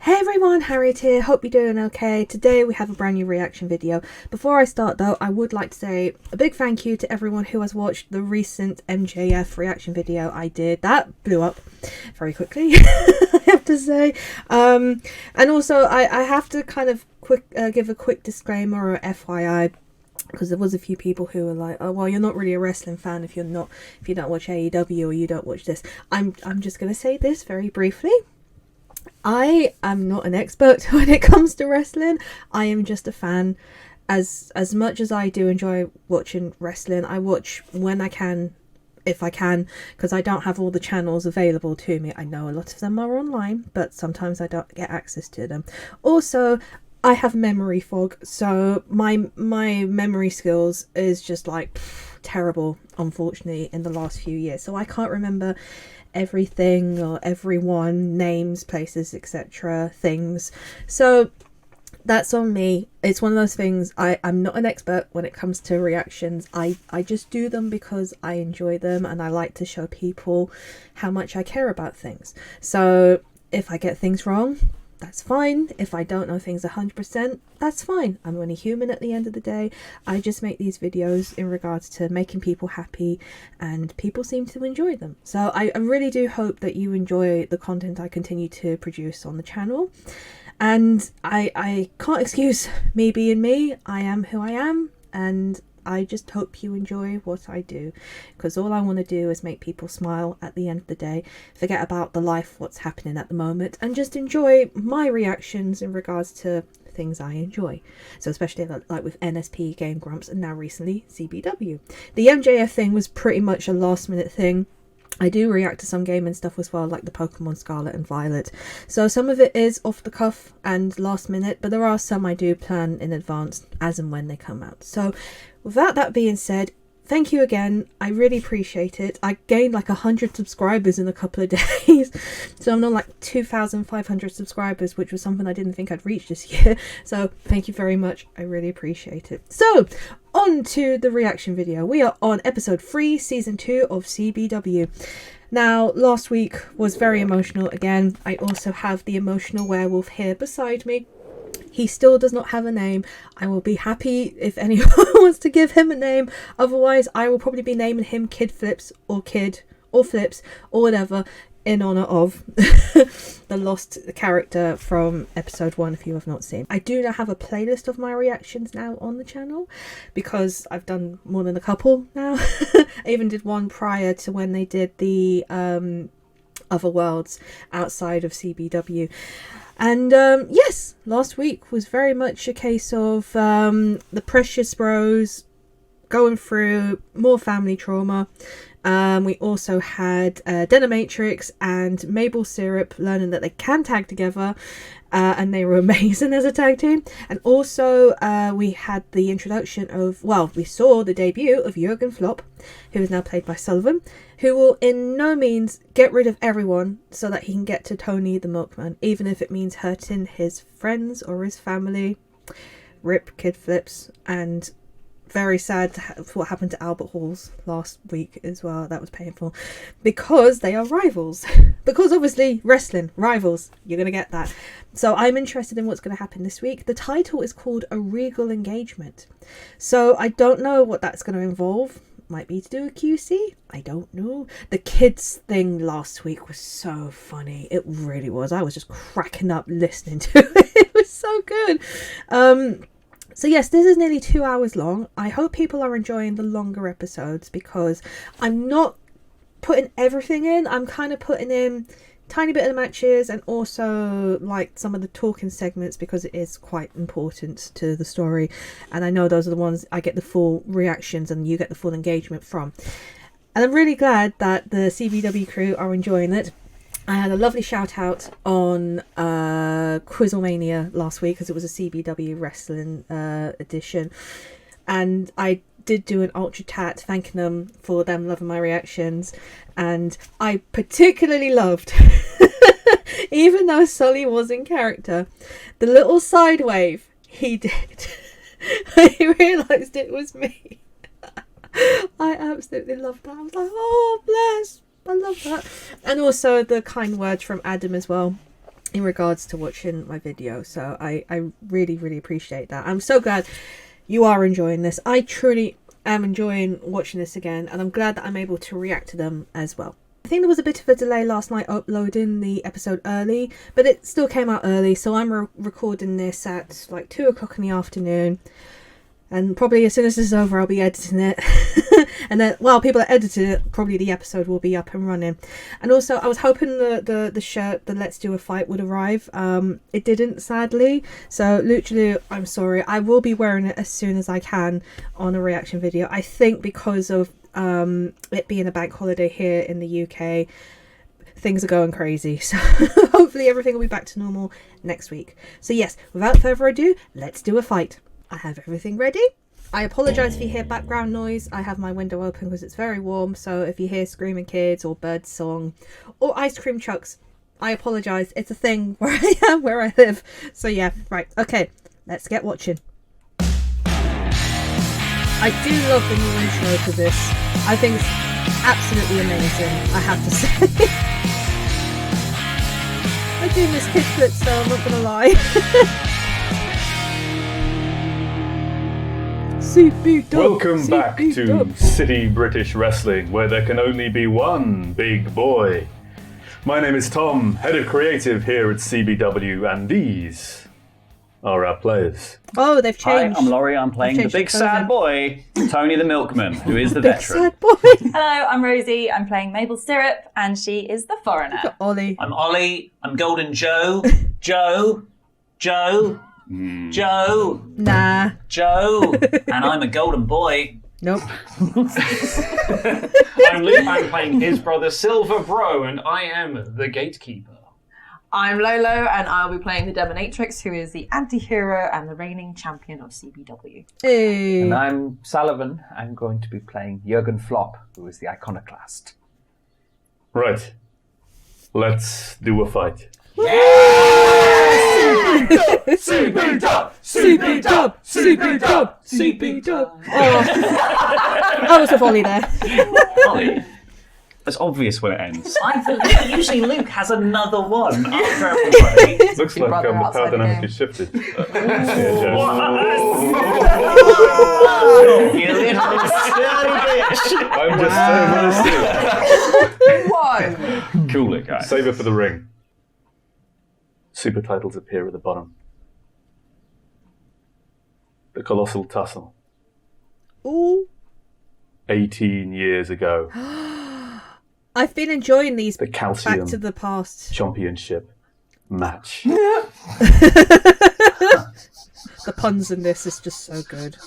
Hey everyone, Harriet here, hope you're doing okay. Today we have a brand new reaction video. Before I start though, I would like to say a big thank you to everyone who has watched the recent MJF reaction video I did. That blew up very quickly, I have to say. And also I have to kind of give a quick disclaimer or FYI, because there was a few people who were like, oh well, you're not really a wrestling fan if you don't watch AEW or you don't watch this. I'm just gonna say this very briefly. I am not an expert when it comes to wrestling. I am just a fan. As much as I do enjoy watching wrestling, I watch when I can, if I can, because I don't have all the channels available to me. I know a lot of them are online, but sometimes I don't get access to them. Also, I have memory fog, so my memory skills is just like terrible, unfortunately, in the last few years. So I can't remember everything or everyone, names, places, etc., things. So that's on me. It's one of those things. I'm not an expert when it comes to reactions. I just do them because I enjoy them and I like to show people how much I care about things. So if I get things wrong, that's fine. If I don't know things 100%, that's fine. I'm only human at the end of the day. I just make these videos in regards to making people happy, and people seem to enjoy them. So I really do hope that you enjoy the content I continue to produce on the channel. And I can't excuse me being me. I am who I am, and I just hope you enjoy what I do, because all I want to do is make people smile at the end of the day, forget about the life, what's happening at the moment, and just enjoy my reactions in regards to things I enjoy. So especially like with NSP, Game Grumps, and now recently CBW. The MJF thing was pretty much a last minute thing. I do react to some gaming stuff as well, like the Pokemon Scarlet and Violet. So some of it is off the cuff and last minute, but there are some I do plan in advance as and when they come out. So without that being said, thank you again. I really appreciate it. I gained like 100 subscribers in a couple of days. So I'm on like 2,500 subscribers, which was something I didn't think I'd reach this year. So thank you very much. I really appreciate it. So on to the reaction video. We are on episode 3, season 2 of CBW. Now, last week was very emotional again. I also have the emotional werewolf here beside me. He still does not have a name. I will be happy if anyone wants to give him a name. Otherwise, I will probably be naming him Kid Flips or Kid or Flips or whatever, in honour of the lost character from episode 1, if you have not seen. I do now have a playlist of my reactions now on the channel, because I've done more than a couple now. I even did one prior to when they did the Other Worlds outside of CBW. And yes, last week was very much a case of the Precious Bros going through more family trauma. We also had Demonatrix and Mable Syrup learning that they can tag together, and they were amazing as a tag team. And also we had the introduction of, well, we saw the debut of Jurgen Flopp, who is now played by Sullivan, who will in no means get rid of everyone so that he can get to Tony the Mikman, even if it means hurting his friends or his family. Rip Kid Flips. And very sad what happened to Albert Halls last week as well. That was painful, because they are rivals. Because obviously wrestling, rivals, you're gonna get that. So I'm interested in what's going to happen this week. The title is called A Regal Engagement, so I don't know what that's going to involve. Might be to do with QC, I don't know. The kids thing last week was so funny. It really was. I was just cracking up listening to it. It was so good. So yes, this is nearly 2 hours long. I hope people are enjoying the longer episodes, because I'm not putting everything in. I'm kind of putting in tiny bit of the matches and also like some of the talking segments, because it is quite important to the story. And I know those are the ones I get the full reactions and you get the full engagement from. And I'm really glad that the CBW crew are enjoying it. I had a lovely shout out on Quizzlemania last week, because it was a CBW wrestling edition, and I did do an ultra tat thanking them for them loving my reactions. And I particularly loved, even though Sully was in character, the little side wave he did when he realised it was me. I absolutely loved that. I was like, oh bless, I love that. And also the kind words from Adam as well. in regards to watching my video. So I really, really appreciate that. I'm so glad you are enjoying this. I truly am enjoying watching this again, and I'm glad that I'm able to react to them as well. I think there was a bit of a delay last night uploading the episode early, but it still came out early, so I'm recording this at like 2 o'clock in the afternoon. And probably as soon as this is over, I'll be editing it. And then while people are editing it, probably the episode will be up and running. And also, I was hoping the shirt, the Let's Do a Fight, would arrive. It didn't, sadly. So literally, I'm sorry. I will be wearing it as soon as I can on a reaction video. I think because of it being a bank holiday here in the UK, things are going crazy. So hopefully everything will be back to normal next week. So yes, without further ado, let's do a fight. I have everything ready. I apologise if you hear background noise. I have my window open because it's very warm, so if you hear screaming kids or bird song or ice cream trucks, I apologise. It's a thing where I am, where I live. So yeah, right, okay, let's get watching. I do love the new intro to this. I think it's absolutely amazing, I have to say. I do miss kid flips though, I'm not gonna lie. Welcome back to City British Wrestling, where there can only be one big boy. My name is Tom, head of creative here at CBW, and these are our players. Oh, they've changed. Hi, I'm Laurie. I'm playing the big sad boy, Tony the Milkman, who is the veteran. Sad boy. Hello, I'm Rosie. I'm playing Mable Syrup, and she is the foreigner. Ollie. I'm Ollie. I'm Golden Joe. Joe. Nah. Joe. And I'm a golden boy. Nope. I'm Luke. I'm playing his brother Silver Bro, and I am the gatekeeper. I'm Lolo, and I'll be playing the Demonatrix, who is the anti-hero and the reigning champion of CBW. Hey. And I'm Sullivan. I'm going to be playing Jurgen Flopp, who is the iconoclast. Right, let's do a fight. CB dub. Oh, I was a volley there. Ollie. It's obvious when it ends. Usually Luke has another one after everybody. Looks like the power dynamic has shifted. You little silly bitch. I'm just saying what I see. Cool it, guys. Save it for the ring. Super titles appear at the bottom. The Colossal Tussle. Ooh. 18 years ago. I've been enjoying these The Calcium Back to the Past. Championship match. The puns in this is just so good.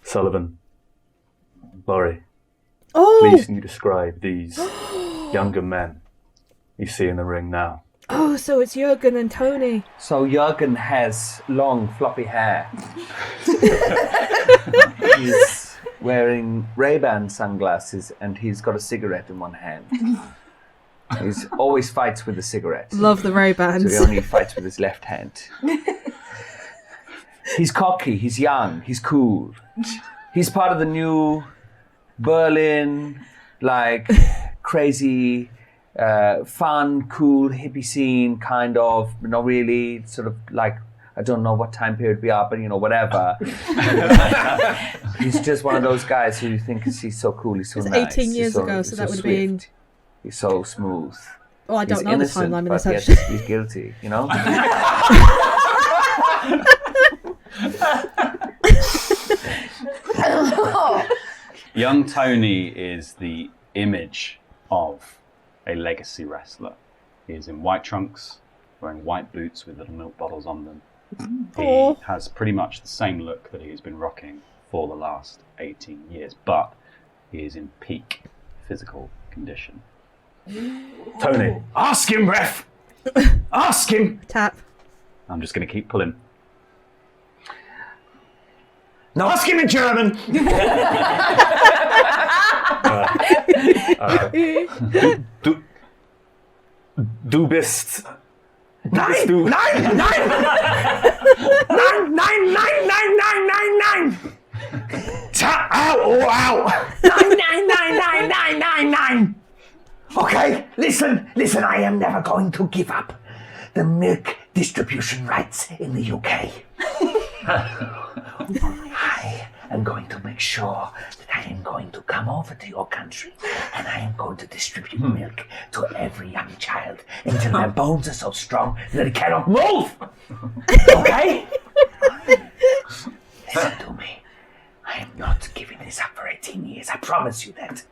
Sullivan, Laurie, Oh! please can you describe these younger men you see in the ring now? Oh, so it's Jurgen and Tony. So Jurgen has long, floppy hair. He's wearing Ray-Ban sunglasses, and he's got a cigarette in one hand. He always fights with a cigarette. Love the Ray-Bans. So he only fights with his left hand. He's cocky, he's young, he's cool. He's part of the new Berlin, like, crazy, fun, cool, hippie scene, kind of, not really, sort of like, I don't know what time period we are, but you know, whatever. He's just one of those guys who you think he's so cool, he's so It was nice. 18 years ago, so that would have been... He's so smooth. Oh, I don't He's know the innocent, timeline in but this yet actually. he's guilty, you know? Young Tony is the image of a legacy wrestler. He is in white trunks, wearing white boots with little milk bottles on them. Aw. He has pretty much the same look that he's been rocking for the last 18 years, but he is in peak physical condition. Tony, Ask him, ref! Ask him! Tap. I'm just going to keep pulling. No. Ask him in German! du bist... Nein! Du... Nein! Nein! Nein! Nein! Nein! Nein! Nein! Nein! Nein! Ow! Oh, ow! Nein! Nein! Nein! Nein! Nein! Nein! Nein! Okay, listen, I am never going to give up the milk distribution rights in the UK. I am going to make sure that I am going to come over to your country and I am going to distribute milk to every young child until their bones are so strong that they cannot move. Okay? Listen to me. I am not giving this up for 18 years. I promise you that.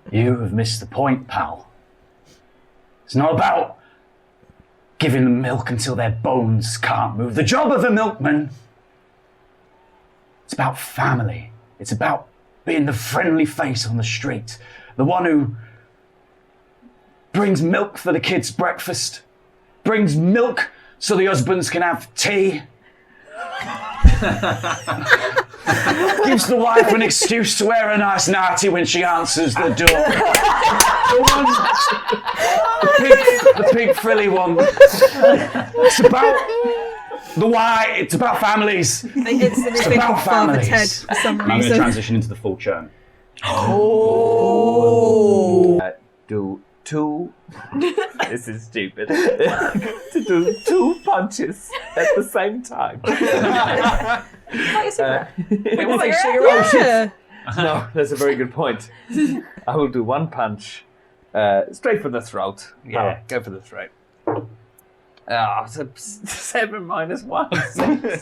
You have missed the point, pal. It's not about giving them milk until their bones can't move. The job of a milkman, it's about family. It's about being the friendly face on the street. The one who brings milk for the kids' breakfast, brings milk so the husbands can have tea, gives the wife an excuse to wear a nice nightie when she answers the door. The pig frilly one. It's about the why. It's about families. They instantly It's think about of Father Ted families. for some I'm going to reason. transition into the full churn. Do two. This is stupid. To do 2 punches at the same time. Yeah. No, that's a very good point. I will do 1 punch straight for the throat. Yeah, go for the throat. Oh, it's a 7 minus 1. Yeah,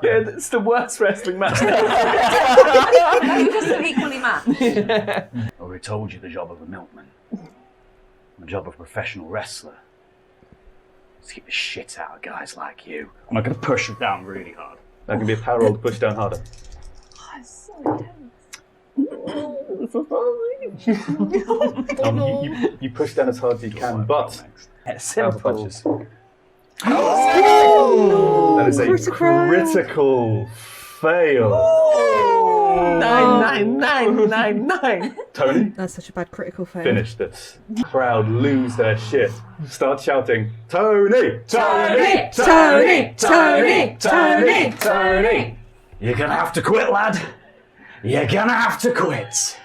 it's the worst wrestling match. You're just an equally matched. I already told you the job of a milkman. The job of a professional wrestler. Let's keep the shit out of guys like you. I'm not going to push them down really hard. That can be a power roll to push down harder. You push down as hard as you can, but powerful punches. That is a critical fail. 9. Tony, That's such a bad critical fail. finish this. Crowd lose their shit. Start shouting, Tony! Tony! Tony! Tony! Tony! Tony! You're going to have to quit, lad. You're going to have to quit.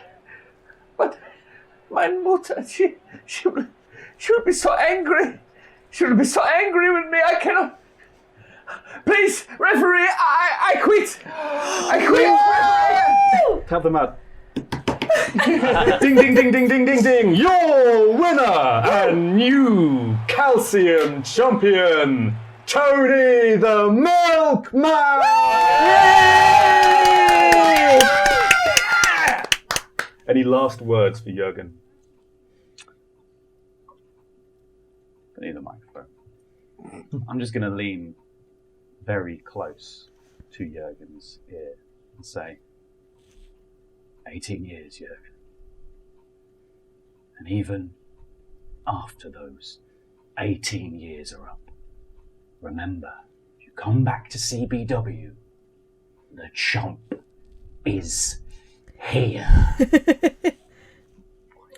But my mother, she would be so angry. She would be so angry with me. I cannot. Please, referee, I quit. I quit. Tell them out. Ding, ding, ding, ding, ding, ding, ding. Your winner and new calcium champion, Tony the Milkman! Any last words for Jurgen? I need the microphone. I'm just going to lean very close to Jurgen's ear and say, 18 years, Jurgen. And even after those 18 years are up, remember, if you come back to CBW, the chomp is here.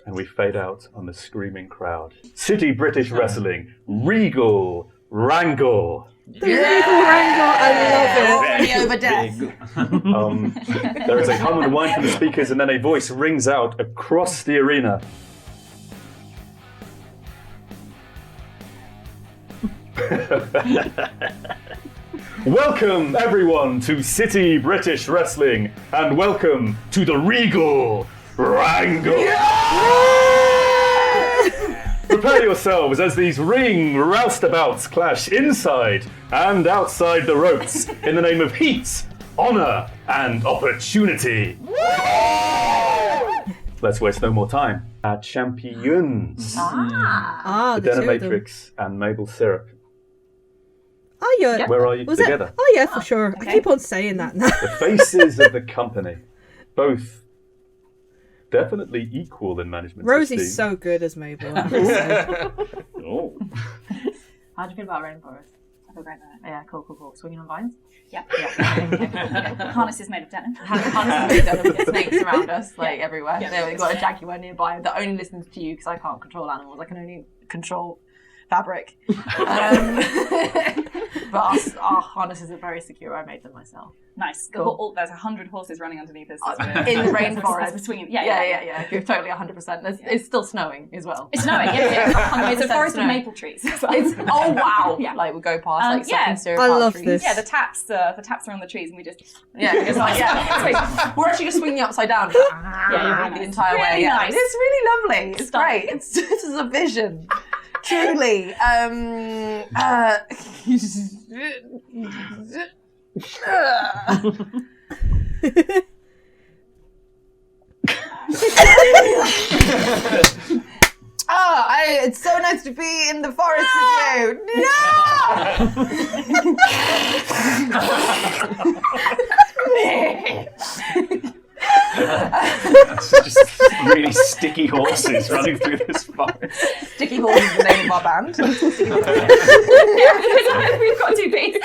And we fade out on the screaming crowd. City British Wrestling, Regal Rangle. The Regal Rangle, I love it. Already over death. There is a hum and whine from the speakers, and then a voice rings out across the arena. Welcome, everyone, to City British Wrestling, and welcome to the Regal Rangle. Prepare yourselves as these ring roustabouts clash inside and outside the ropes in the name of heat, honor, and opportunity. Let's waste no more time. Our champions, Ah, the the two of them. Demonatrix and Mable Syrup. Oh, yeah. Where are you Was together? it? Oh, yeah, for sure. I keep on saying that now. The faces of the company, both definitely equal in management. Rosie's esteem. so good as Mabel. I have to say. Oh. How do you feel about rainforest? I feel great about it. Yeah, cool. Swinging on vines? Yep. Yeah. Harness is made of denim. Harnesses snakes around us, like everywhere. Yeah. There, we've got a jaguar nearby that only listens to you because I can't control animals. I can only control fabric. But But our harnesses are very secure. I made them myself. Nice. Cool. There's 100 horses running underneath us. In the rainforest. Between. Yeah. You're totally 100%. It's still snowing as well. It's snowing. Yeah. It's a forest of snow. maple trees. Oh wow! Yeah. Like we'll go past like yeah. second syrup I love trees. this. Yeah, the taps are on the trees, and we just It's like we're actually just swinging upside down. Yeah, the nice. entire way. Really Yeah. nice. It's really lovely. It's Stunning. great. This is a vision. Truly. It's so nice to be in the forest with you. Just really sticky horses running through this forest. Sticky Horse is the name of our band. We've got 2 beats.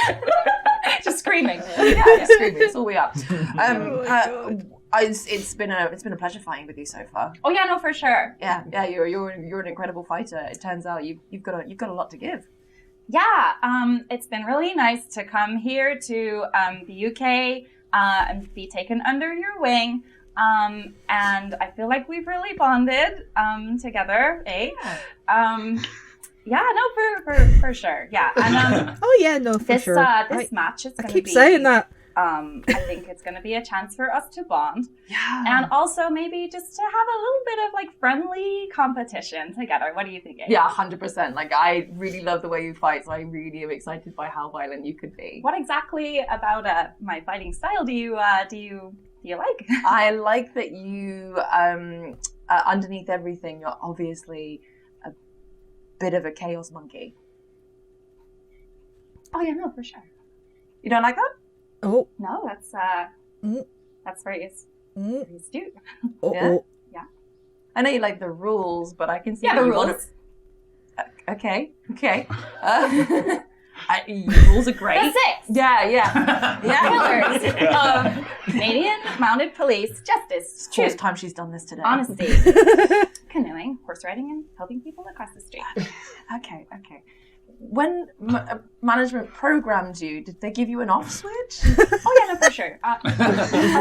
Just screaming. Yeah, screaming. It's all we are. It's been a pleasure fighting with you so far. Oh yeah, no, for sure. Yeah, you're an incredible fighter. It turns out you've got a lot to give. Yeah, it's been really nice to come here to the UK and be taken under your wing. And I feel like we've really bonded together, eh? Yeah, no, for sure. Yeah, and Oh yeah, no, for this sure. this match is I going to keep be saying that. I think it's going to be a chance for us to bond. Yeah. And also maybe just to have a little bit of like friendly competition together. What do you think? Yeah, 100%. Like I really love the way you fight, so I really am excited by how violent you could be. What exactly about my fighting style do you like? I like that you underneath everything, you're obviously a bit of a chaos monkey. Oh yeah, no, for sure. You don't like that? Oh. No, that's very astute. Yeah? Yeah. I know you like the rules, but I can see Yeah, that the you want rules. to... Okay. Rules are great. The 6. Yeah. Pillars. Canadian Mounted Police, justice, First truth, time she's done this today. honesty, canoeing, horse riding, and helping people across the street. Okay. When management programmed you, did they give you an off switch? Oh yeah, no, for sure.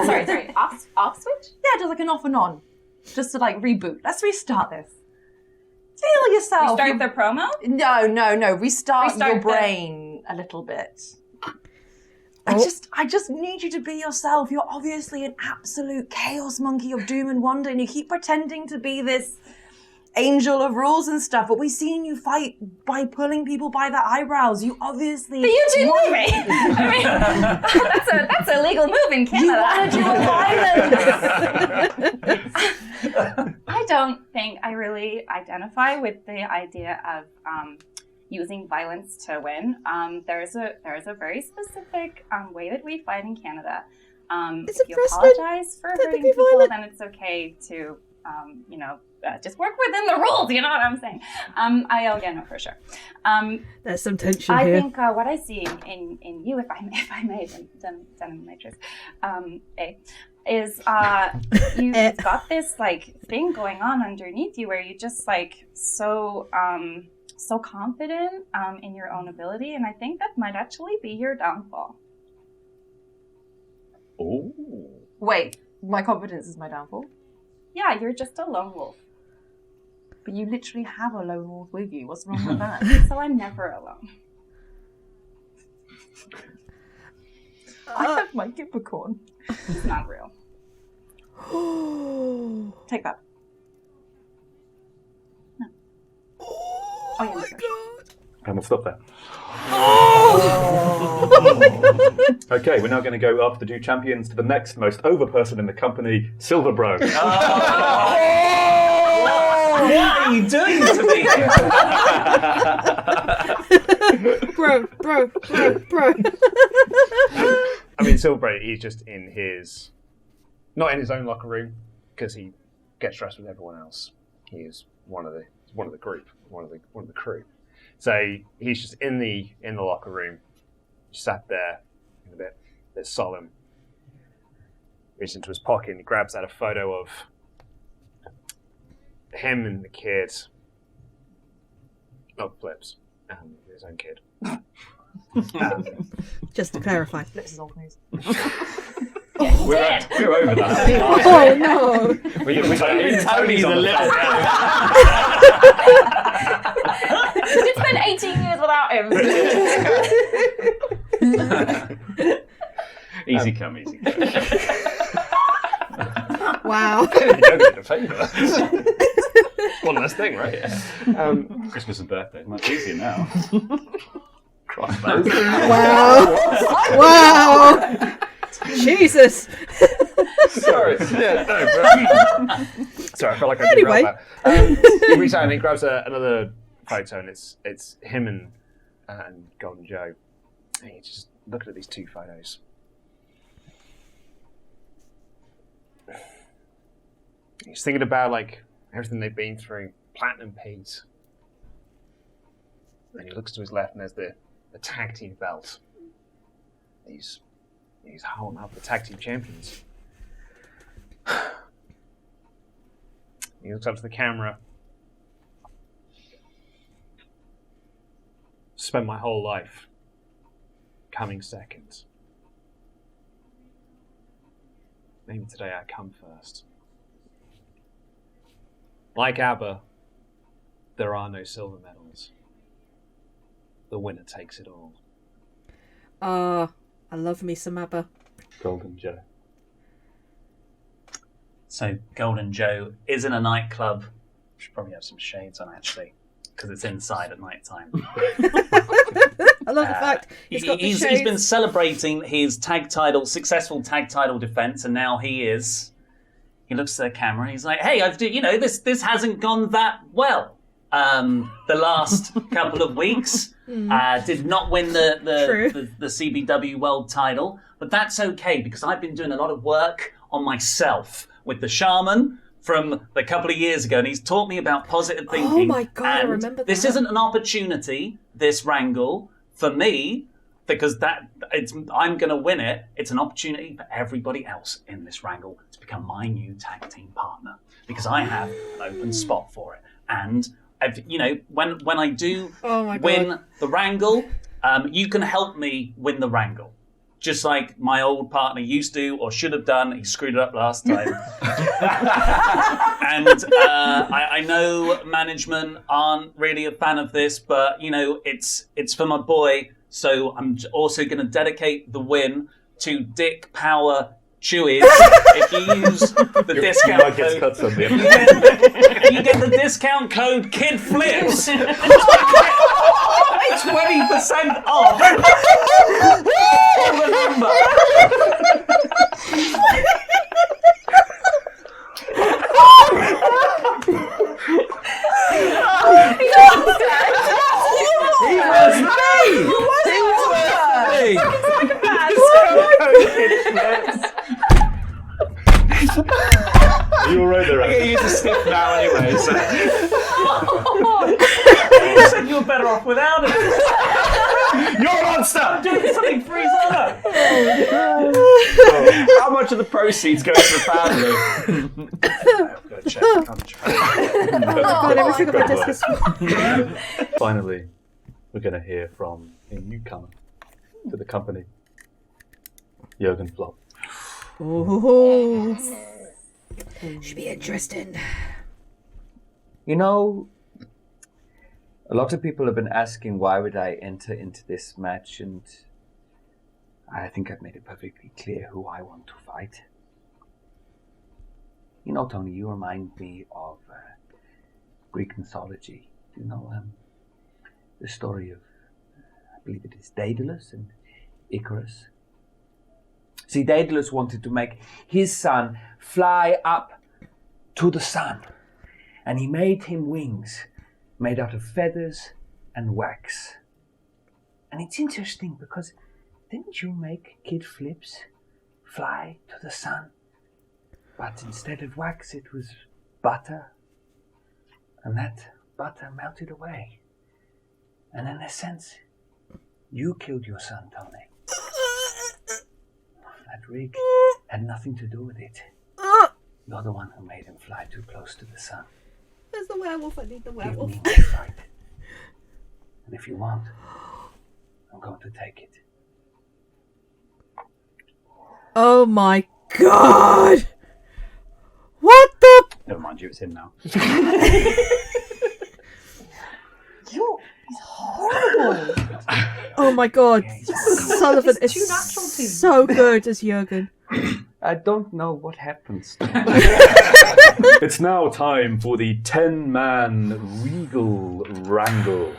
Sorry. Off switch? Yeah, just like an off and on. Just to like reboot. Let's restart this. Feel yourself. Restart the promo? No. Restart your the- brain a little bit. I just need you to be yourself. You're obviously an absolute chaos monkey of doom and wonder, and you keep pretending to be this angel of rules and stuff, but we've seen you fight by pulling people by their eyebrows. You obviously... But you didn't know me. I mean, that's a legal move in Canada. You wanted your violence. I don't think I really identify with the idea of using violence to win. There's a very specific way that we fight in Canada. Is if it you precedent apologize for to hurting be people, violent? then it's okay to just work within the rules. You know what I'm saying? No, for sure. There's some tension I here. think what I see in you, if I may, Demonatrix, is you've got this like thing going on underneath you where you just like so confident in your own ability, and I think that might actually be your downfall. Oh. Wait, my confidence is my downfall? Yeah, you're just a lone wolf. But you literally have a lone wolf with you. What's wrong with that? So I'm never alone. I have my Gippercorn. It's not real. Take that. No. Oh yeah, no, for sure. And we'll stop there. Okay, we're now going to go after the two champions to the next most over person in the company, Silver Bro. What are you doing to me? Bro. I mean, Silver, he's just in his, not in his own locker room, because he gets dressed with everyone else. He is one of the group, one of the crew. So he's just in the locker room, sat there, a bit solemn. Reaches into his pocket and he grabs out a photo of him and the kid. Not Flips, his own kid. Just to clarify. This is old news. We're over that. Oh no! Tony's the little It's been 18 years without him. Easy come, easy go. Wow. You don't need a favour. One less thing, right? Christmas and birthday, much easier now. Wow. Wow. Jesus. Sorry. Yeah, no, but... Sorry, I felt like I Anyway. did he reaches out and he grabs another photo, and it's him and Golden Joe. And he's just looking at these two photos. He's thinking about like everything they've been through, Platinum Pete. And he looks to his left, and there's the tag team belt. He's holding up the tag team champions. He looks up to the camera. Spent my whole life coming second. Maybe today I come first. Like ABBA, there are no silver medals. The winner takes it all. I love me some ABBA. Golden Joe. So Golden Joe is in a nightclub. Should probably have some shades on actually, because it's inside at night time. I love the fact he's got the shades. He's been celebrating his successful tag title defense, and now he looks at the camera and he's like, "Hey, this hasn't gone that well. The last couple of weeks did not win the CBW world title, but that's okay because I've been doing a lot of work on myself with the shaman from a couple of years ago, and he's taught me about positive thinking. Oh my God, I and remember that. This isn't an opportunity, this wrangle, for me, because I'm going to win it. It's an opportunity for everybody else in this wrangle to become my new tag team partner, because I have an open spot for it. And when I do win the wrangle, you can help me win the wrangle. Just like my old partner used to or should have done. He screwed it up last time. And I know management aren't really a fan of this, but it's for my boy. So I'm also going to dedicate the win to Dick Power Chewies. If you use the discount code, you get the discount code KidFlips. 20% off. Remember. You were right there. I get you to skip now anyway. So. You said you were better off without it. You're a monster! I'm doing something for his honor. How much of the proceeds goes to the family? I've got to check the contract. God, everything on my desk is Finally, we're going to hear from a newcomer to the company, Jurgen Flopp. Oh, should be interesting. You know, a lot of people have been asking why would I enter into this match, and I think I've made it perfectly clear who I want to fight. You know, Tony, you remind me of Greek mythology. You know, the story of, I believe it is Daedalus and Icarus. See, Daedalus wanted to make his son fly up to the sun, and he made him wings made out of feathers and wax. And it's interesting because didn't you make Kid Flips fly to the sun? But instead of wax, it was butter. And that butter melted away. And in a sense, you killed your son, Tony. That rig had nothing to do with it. You're the one who made him fly too close to the sun. There's the werewolf. I need the werewolf. Give me my fight. And if you want, I I'm going to take it. Oh my god! What the? Never mind you, it's him now. You're horrible. Oh my god. Sullivan It's is too natural to you. so good as Jurgen. I don't know what happens. It's now time for the 10-man Regal Rangle.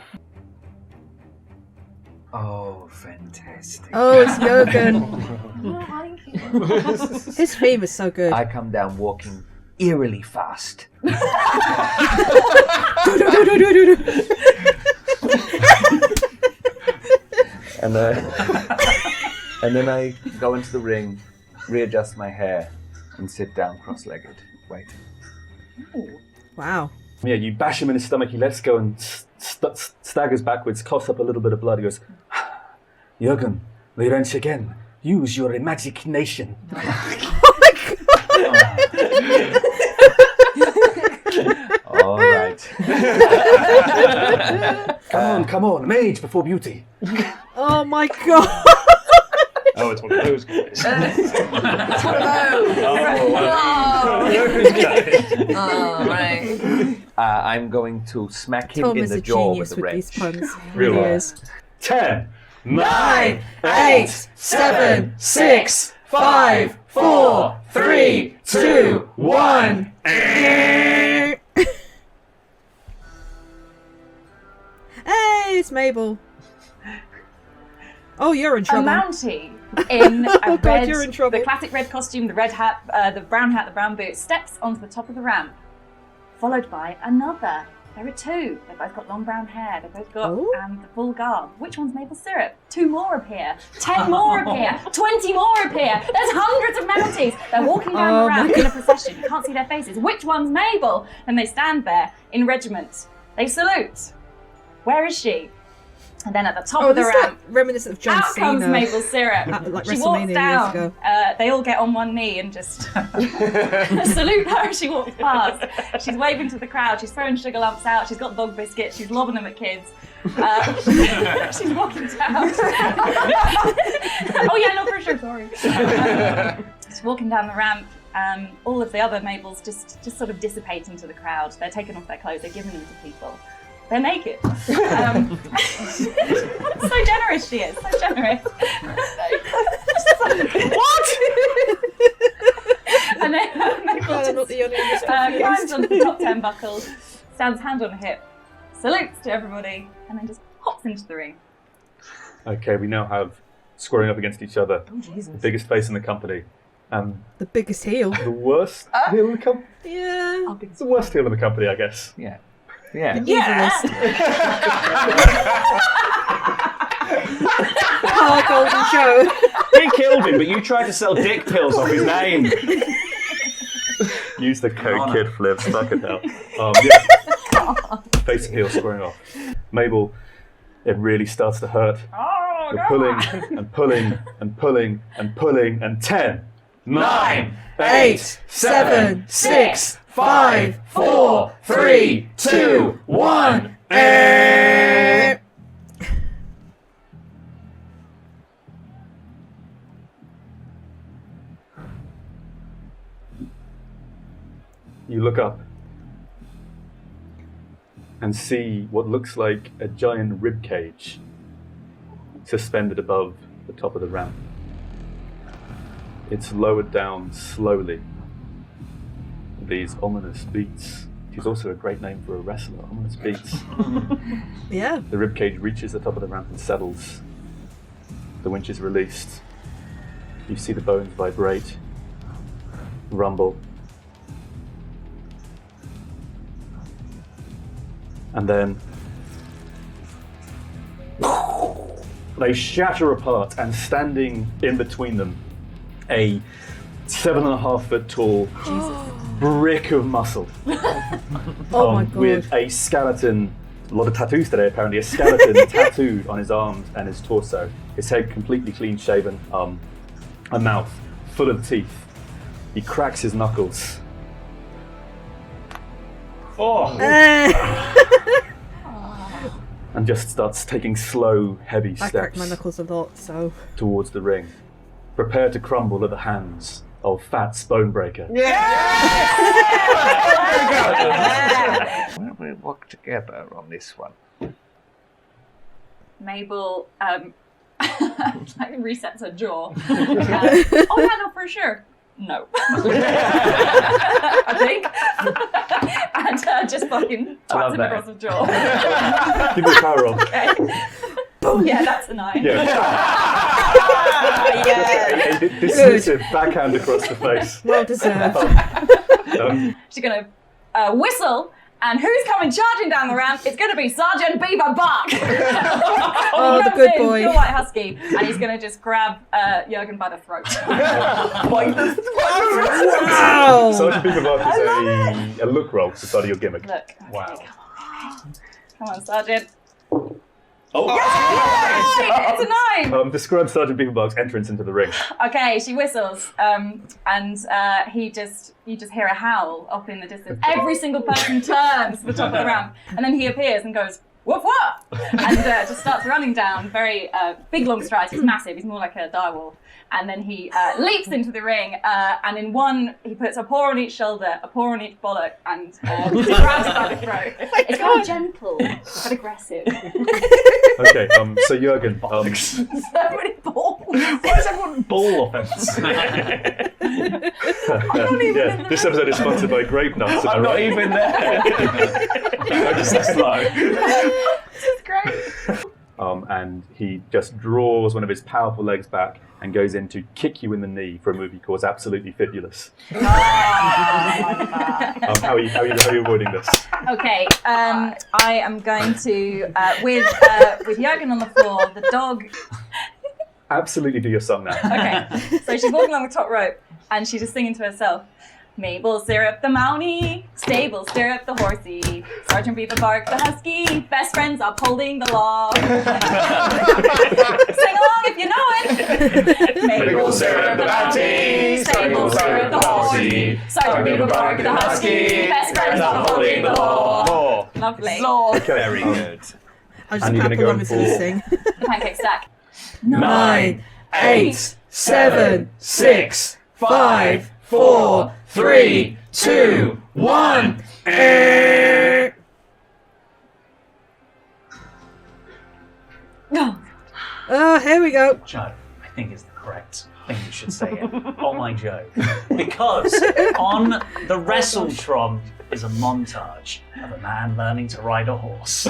Oh, fantastic. Oh, it's Jurgen. Thank you. His theme is so good. I come down walking eerily fast. and then I go into the ring, readjust my hair, and sit down cross-legged, waiting. Wow. Yeah, you bash him in his stomach, he lets go and staggers backwards, coughs up a little bit of blood. He goes, Jurgen, we wrench again. Use your imagination. All right. Come on, mage before beauty. Oh my god. Oh, it's one of those guys. Oh, right. I'm going to smack him Tom in is the a jaw genius with the with these wrench. puns. Real Really life. is. 10, 9, 8, 7, 6, 5, 4, 3, 2, 1. Hey, it's Mabel. Oh, you're in A trouble. Mountie in a Oh God, red, you're in trouble. the classic red costume, the red hat, the brown boots, steps onto the top of the ramp, followed by another. There are two. They've both got long brown hair. They've both got Oh. the full garb. Which one's Maple Syrup? 2 more appear. 10 more appear. 20 more appear. There's hundreds of Mounties. They're walking down Oh the ramp my in a procession. You can't see their faces. Which one's Mabel? And they stand there in regiment. They salute. Where is she? And then at the top Oh, of the this is ramp, like reminiscent of John out Cena. comes Maple Syrup. Like She WrestleMania walks years down. ago. They all get on one knee and just salute her as she walks past. She's waving to the crowd. She's throwing sugar lumps out. She's got dog biscuits. She's lobbing them at kids. She's walking down. Oh yeah, no pressure. Sorry. She's walking down the ramp. All of the other Mabels just sort of dissipate into the crowd. They're taking off their clothes. They're giving them to people. They're naked. So generous she is. So generous. What? And then Mabel I'm not the only one who's climbs onto the top 10 buckles, stands hand on hip, salutes to everybody, and then just hops into the ring. Okay, we now have squaring up against each other. Oh, Jesus. The biggest face in the company. And The biggest heel. the worst heel in the company. Yeah. It's the worst heel in the company, I guess. Yeah. Yeah. Evilest. Oh, Golden Joe. He killed him, but you tried to sell dick pills off his name. Use the code kid flips, fuck it hell. Face and heel squaring off. Mabel, it really starts to hurt. Oh, You're pulling and pulling and pulling and pulling and 10, 9, 8, 7, 6, 5, 4, 3, 2, 1. You look up and see what looks like a giant rib cage suspended above the top of the ramp. It's lowered down slowly. These ominous beats. Which is also a great name for a wrestler, ominous beats. Yeah. The rib cage reaches the top of the ramp and settles. The winch is released. You see the bones vibrate, rumble. And then they shatter apart, and standing in between them, a 7.5 foot tall brick of muscle. Oh my God. With a skeleton, a lot of tattoos today apparently, a skeleton tattooed on his arms and his torso. His head completely clean shaven, a mouth full of teeth. He cracks his knuckles. Oh, And and just starts taking slow, heavy I crack steps my knuckles a lot, so... towards the ring. Prepare to crumble at the hands of Fats Bonebreaker. Why don't we work together on this one? Mabel resets her jaw. Oh yeah, no, for sure. No. I think. And just fucking twats him across the jaw. Give me a power roll. Okay. Boom. Yeah, that's a 9. Yeah. Yeah. A dismissive backhand across the face. Well deserved. She's gonna whistle, and who's coming charging down the ramp? It's gonna be Sergeant Beaver Buck. Oh, the good boy. Pure white husky, and he's gonna just grab Jurgen by the throat. Wow! Sergeant Beaverbuck is a look roll to study your gimmick. Look. Wow. Come on, Sergeant. Oh! It's a 9! Describe Sergeant Beaverbuck's entrance into the ring. Okay, she whistles, and you just hear a howl up in the distance. Every single person turns to the top of the ramp, and then he appears and goes, woof woof, and just starts running down. Very big, long strides. He's massive. He's more like a direwolf. And then he leaps into the ring, and in one, he puts a paw on each shoulder, a paw on each bollock, and grabs by the throat. It's very gentle, but aggressive. Okay, so Jurgen, So many balls. Why is everyone ball offense? yeah, this episode is sponsored by Grape Nuts. I'm not even there. I'm just slow. This is great. And he just draws one of his powerful legs back and goes in to kick you in the knee for a move he calls absolutely fibulous. How are you avoiding this? Okay, I am going to with Jurgen on the floor, the dog. Absolutely do your song now. Okay, so she's walking along the top rope and she's just singing to herself. Mabel Syrup the Mountie, Stable Syrup the Horsey, Sergeant Beaver Bark the Husky, best friends upholding the law. Sing along if you know it. Mabel Syrup the Mountie, Stable Syrup the Horsey, Sergeant Beaver Bark the Husky, best friends upholding the law. Lovely. Okay, Very good. I'll just And you're clap gonna go along as you for- sing. The pancake stack. 9, 8, 7, 6, 5, 4, 3, 2, 1. Here we go. Joe, I think is the correct thing you should say it. Oh my Joe. Because on the Wrestletron is a montage of a man learning to ride a horse.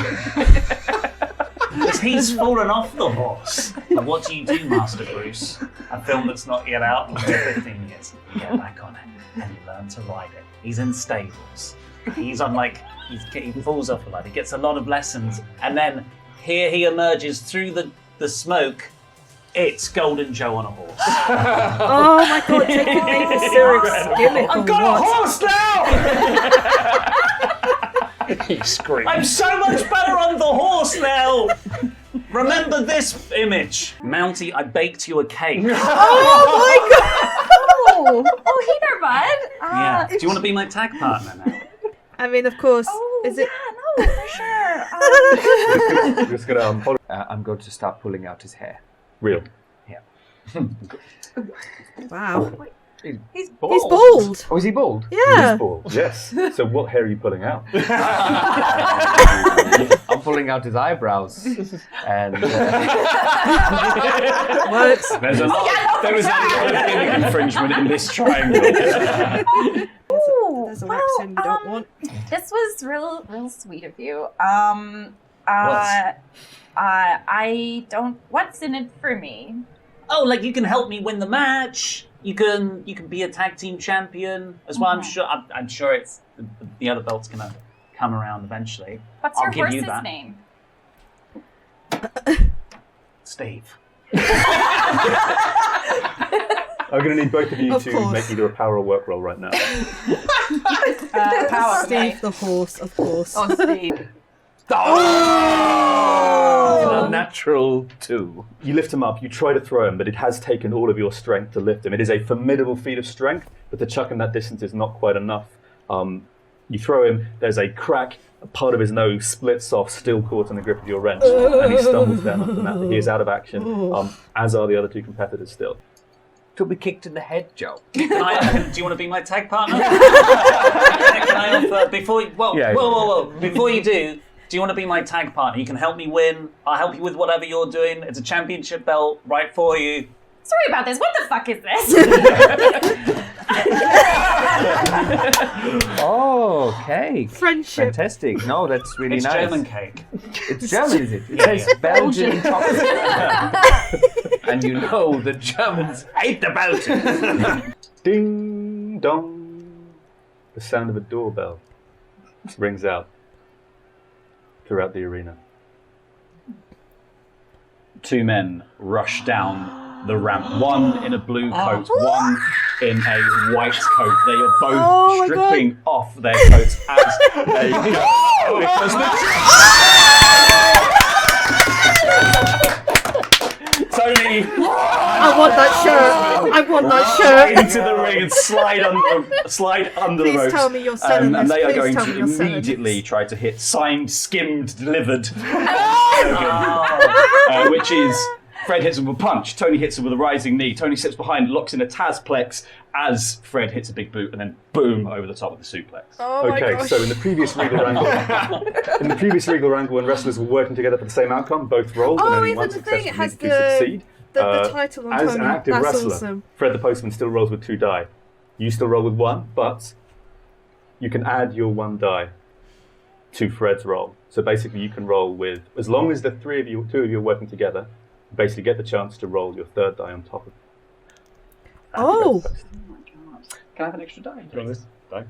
As he's fallen off the horse. And what do you do, Master Bruce? A film that's not yet out for 15 years. You get back on it and you learn to ride it. He's in stables. He's on he falls off a lot. He gets a lot of lessons. And then here he emerges through the smoke. It's Golden Joe on a horse. Oh my god, taking maple syrup's gimmick I've or got what? a horse now! He screams. I'm so much better on the horse now! Remember this image. Mountie, I baked you a cake. Oh my god! Oh, hey there, bud. Yeah. Do you want to be my tag partner now? I mean, of course. Is it? No, for sure. I'm just gonna hold I'm going to start pulling out his hair. real. Wow. He's He's bald. Oh, is he bald? Yeah. Ball. Yes. So what hair are you pulling out? I'm pulling out his eyebrows. And Works. There was a lot of gimmick infringement in this triangle. There's a waxing you don't want. This was real sweet of you. I don't. What's in it for me? Oh, like you can help me win the match. You can be a tag team champion as well. I'm sure it's the other belt's gonna come around eventually. What's I'll your give you horse's that. name? Steve. I'm going to need both of you Of to course. make either a power or work roll right now. Power. Steve the horse, of course. Oh, Steve. a natural 2. You lift him up, you try to throw him, but it has taken all of your strength to lift him. It is a formidable feat of strength, but to chuck him that distance is not quite enough. You throw him, there's a crack, a part of his nose splits off, still caught in the grip of your wrench, and he stumbles down off the mat. He is out of action, as are the other two competitors still. To be kicked in the head, Joe. Do you want to be my tag partner? Can I offer before? Whoa! Before you do you want to be my tag partner? You can help me win. I'll help you with whatever you're doing. It's a championship belt right for you. Sorry about this. What the fuck is this? Oh, cake. Friendship. Fantastic. No, that's really It's nice. German cake. It's German, is it? It says Belgian chocolate. And you know the Germans hate the Belgians. Ding dong. The sound of a doorbell rings out throughout the arena. Two men rush down the ramp, one in a blue coat, one in a white coat. They are both stripping off their coats as they go. Because Tony, I want that shirt. I want that shirt. into the ring and slide under the Please ropes. tell me you're selling and this. they are Please going tell me to you're selling immediately this. try to hit signed, skimmed, delivered, which is Fred hits him with a punch, Tony hits him with a rising knee, Tony sits behind, locks in a Tazplex as Fred hits a big boot and then boom over the top of the suplex. Oh my Okay, gosh. so in the previous Regal Rangle, when wrestlers were working together for the same outcome, both rolled, and Oh, only even one the successful thing, it has needed to succeed. the title on As Tony. an active That's wrestler, awesome. Fred the Postman still rolls with 2 die. You still roll with 1, but you can add your 1 die to Fred's roll. So basically, you can roll with, as long as the 2 of you are working together, you basically get the chance to roll your 3rd die on top of it. Oh. Can I have an extra die? You want this? Die.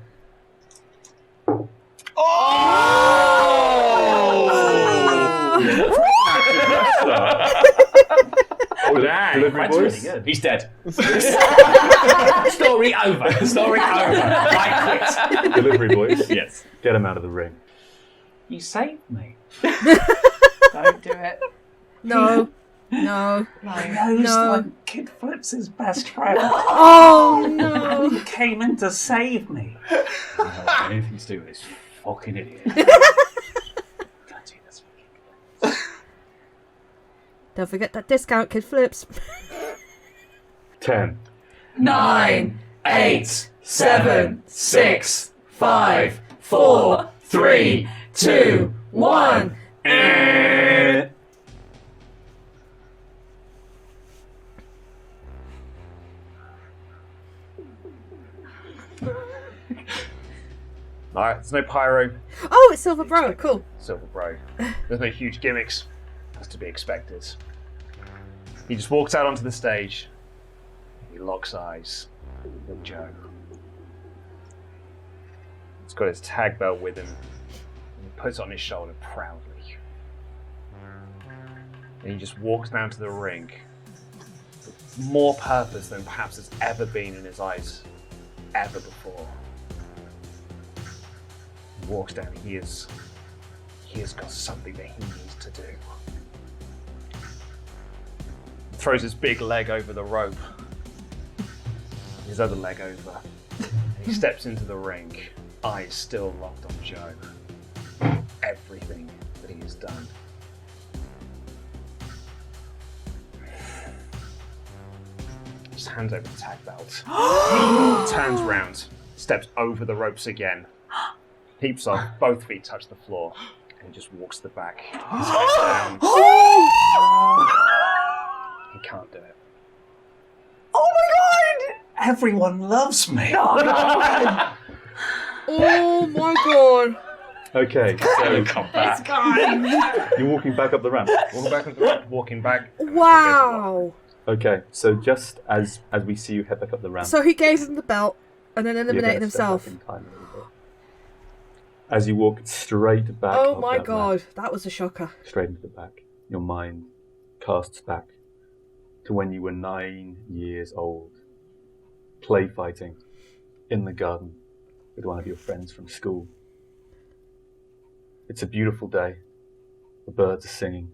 Delivery That's boys. really good. He's dead. Story over. Story over. I quit. Delivery boys. Yes. Get him out of the ring. You saved me. Don't do it. No. No. I know No. Kid Flips his best friend. Oh no. He came in to save me. I don't have anything to do with this fucking idiot. Don't do this. Don't forget that discount, Kid Flips. 10. 9, 8, 7, 6, 5, 4, 3, 2, 1. Alright, there's no pyro, Oh, it's Silver Bro. Cool. Silver Bro. There's no huge gimmicks. That's to be expected. He just walks out onto the stage. He locks eyes with Joe. He's got his tag belt with him. And he puts it on his shoulder proudly. And he just walks down to the ring with more purpose than perhaps has ever been in his eyes ever before. He walks down, he has got something that he needs to do. He throws his big leg over the rope, his other leg over, and he steps into the ring, eyes still locked on Joe. Everything that he has done. Just hands over the tag belt. Turns round, steps over the ropes again. Heaps off, both feet touch the floor, and he just walks to the back. His head down. He can't do it. Oh my god! Everyone loves me. Oh my god. Okay, so Come back. you're walking back up the ramp. Walking back up the ramp, walking back. Wow. Okay, so just as we see you head back up the ramp, So he gave him the belt and then you're eliminated gonna step himself. back in time a little bit. As you walk straight back Oh up my that god, ramp, that was a shocker. straight into the back, your mind casts back to when you were 9 years old, play fighting in the garden with one of your friends from school. It's a beautiful day. The birds are singing.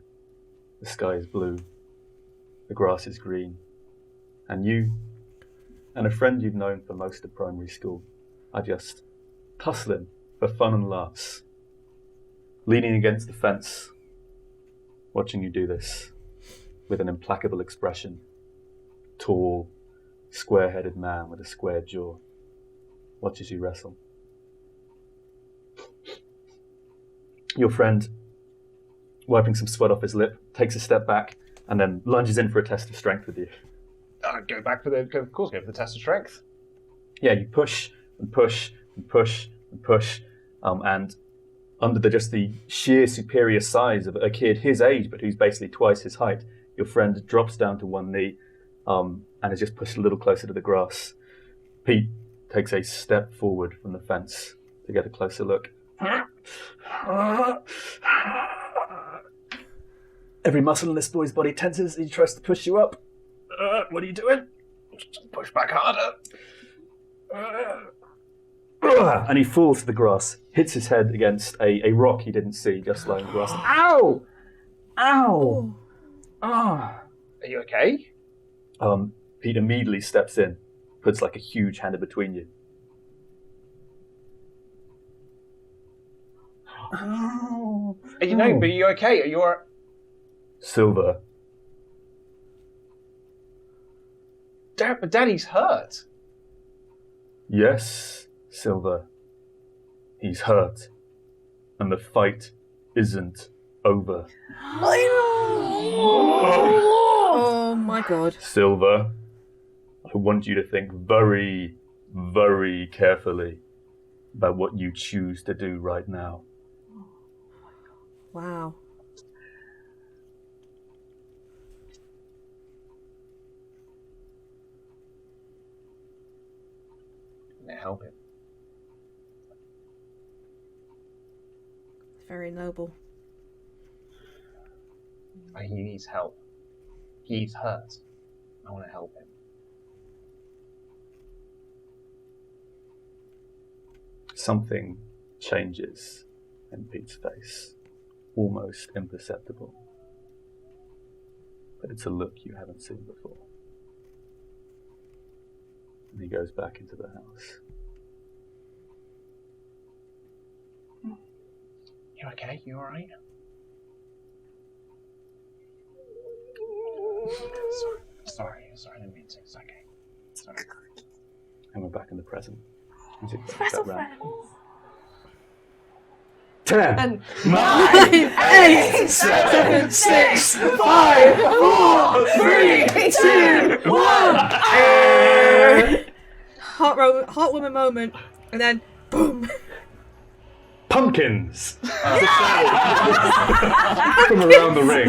The sky is blue. The grass is green. And you and a friend you've known for most of primary school are just tussling for fun and laughs, leaning against the fence, watching you do this with an implacable expression. Tall, square-headed man with a square jaw watches you wrestle. Your friend, wiping some sweat off his lip, takes a step back and then lunges in for a test of strength with you. Go for the test of strength. Yeah, you push and push and push and push, and under the sheer superior size of a kid his age, but who's basically twice his height, your friend drops down to one knee and is just pushed a little closer to the grass. Pete takes a step forward from the fence to get a closer look. Every muscle in this boy's body tenses. He tries to push you up. What are you doing? Just push back harder. And he falls to the grass, hits his head against a rock he didn't see, just lying in the grass. Ow! Ow! Ah! Are you okay? Pete immediately steps in, puts like a huge hand in between you. Oh. Are you okay? Are you alright? Silver. But Daddy's hurt. Yes, Silver. He's hurt. And the fight isn't over. Oh my god. Silver, I want you to think very, very carefully about what you choose to do right now. Wow. Help him. Very noble. He needs help. He's hurt. I want to help him. Something changes in Pete's face, almost imperceptible. But it's a look you haven't seen before. And he goes back into the house. You okay? You alright? Sorry, I didn't mean to. It's okay. Sorry. And we're back in the present. Wrestle friends. 10, 9, 8, 7, 6, 5, 4, 3, 2, 1. Heartwarming moment, and then boom. Pumpkins! From around the ring,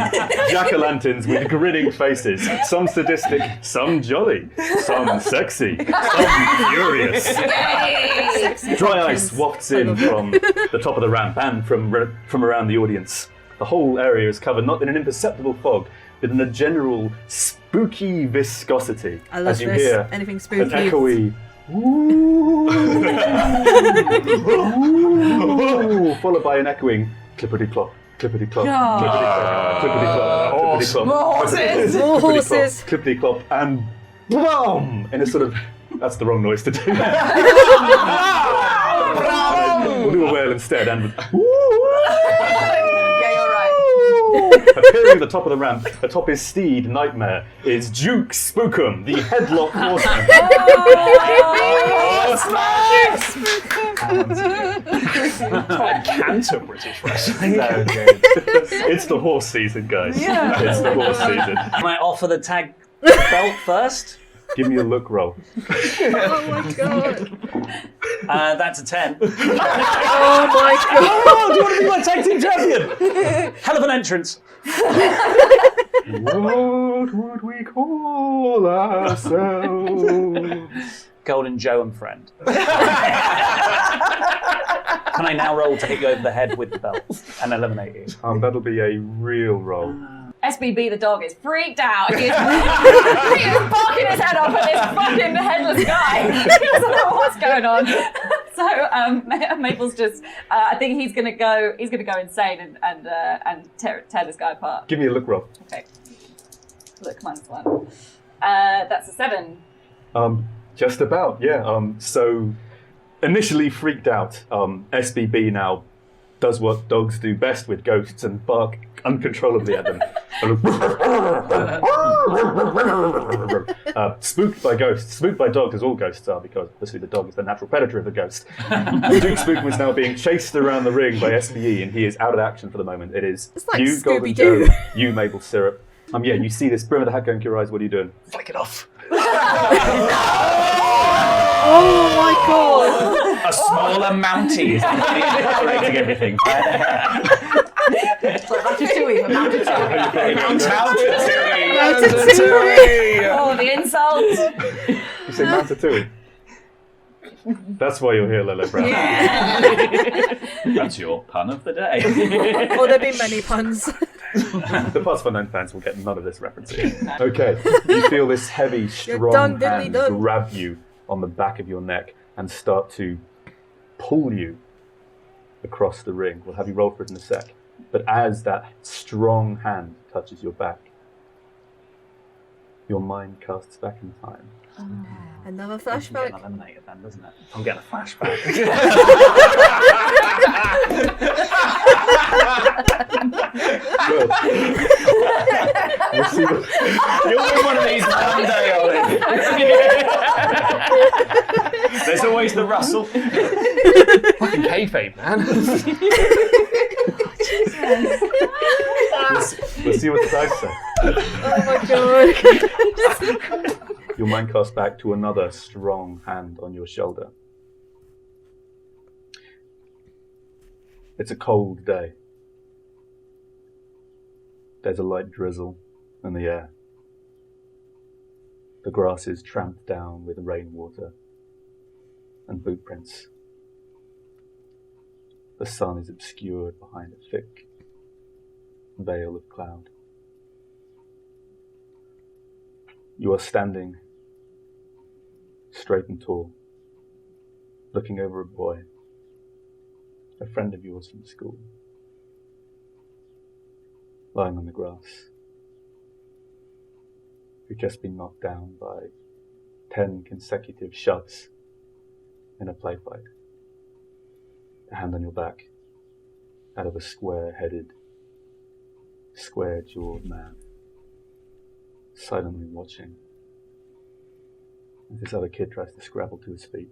jack-o'-lanterns with grinning faces, some sadistic, some jolly, some sexy, some furious. Dry ice wafts in from the top of the ramp and from around the audience. The whole area is covered not in an imperceptible fog, but in a general spooky viscosity. I love as you this. hear Anything spooky. an echoey ooh, followed by an echoing clippity-clop, clippity-clop, clippity-clop, clippity-clop, clippity-clop, More horses. clippity-clop, and boom! In a sort of, that's the wrong noise to do. We'll do a whale instead, and Yeah, you're right. appearing at the top of the ramp, atop his steed, Nightmare, is Duke Spookum, the headlock horseman. Canter British wrestling. It's the horse season, guys. Yeah. It's the horse season. Can I offer the tag belt first? Give me a look roll. Oh my god. That's a 10. Oh my god. Oh, do you want to be my tag team champion? Hell of an entrance. What would we call ourselves? Golden Joe and friend. Can I now roll to hit you over the head with the belt and eliminate you? That'll be a real roll. SBB the dog is freaked out. He's barking his head off at this fucking headless guy. He doesn't know what's going on. So Maple's just, I think he's gonna go insane and tear this guy apart. Give me a look roll. Okay. Look, -1. That's a 7. Just about, yeah. So initially freaked out, SBB now does what dogs do best with ghosts and bark uncontrollably at them. Spooked by ghosts. Spooked by dogs, as all ghosts are, because obviously the dog is the natural predator of the ghost. Duke Spookman is now being chased around the ring by SBE, and he is out of action for the moment. It is like you, Golden Joe, you, Mabel Syrup. Yeah, you see this brim of the hat going to your eyes. What are you doing? Flick it off. Oh my god! A smaller Mountie is decorating everything. It's like Ratatouille, but Ratatouille! Oh, the insult. You say Ratatouille? That's why you're here, Lilo Brown. That's your pun of the day. Oh, there've been many puns. The Plus for Known fans will get none of this referencing. Okay, you feel this heavy, strong hand grab you on the back of your neck and start to pull you across the ring. We'll have you roll for it in a sec. But as that strong hand touches your back, your mind casts back in time. Another I'm flashback. getting eliminated then, doesn't it? I'm getting a flashback. We'll see what... You'll win one of these one day, Ollie. There's always the rustle. Fucking kayfabe, man. We'll see what the dice say. Oh my god. Your mind casts back to another strong hand on your shoulder. It's a cold day. There's a light drizzle in the air. The grass is tramped down with rainwater and boot prints. The sun is obscured behind a thick veil of cloud. You are standing straight and tall, looking over a boy, a friend of yours from school, lying on the grass, who'd just been knocked down by 10 consecutive shoves in a play fight. A hand on your back, out of a square-headed, square-jawed man, silently watching as this other kid tries to scrabble to his feet.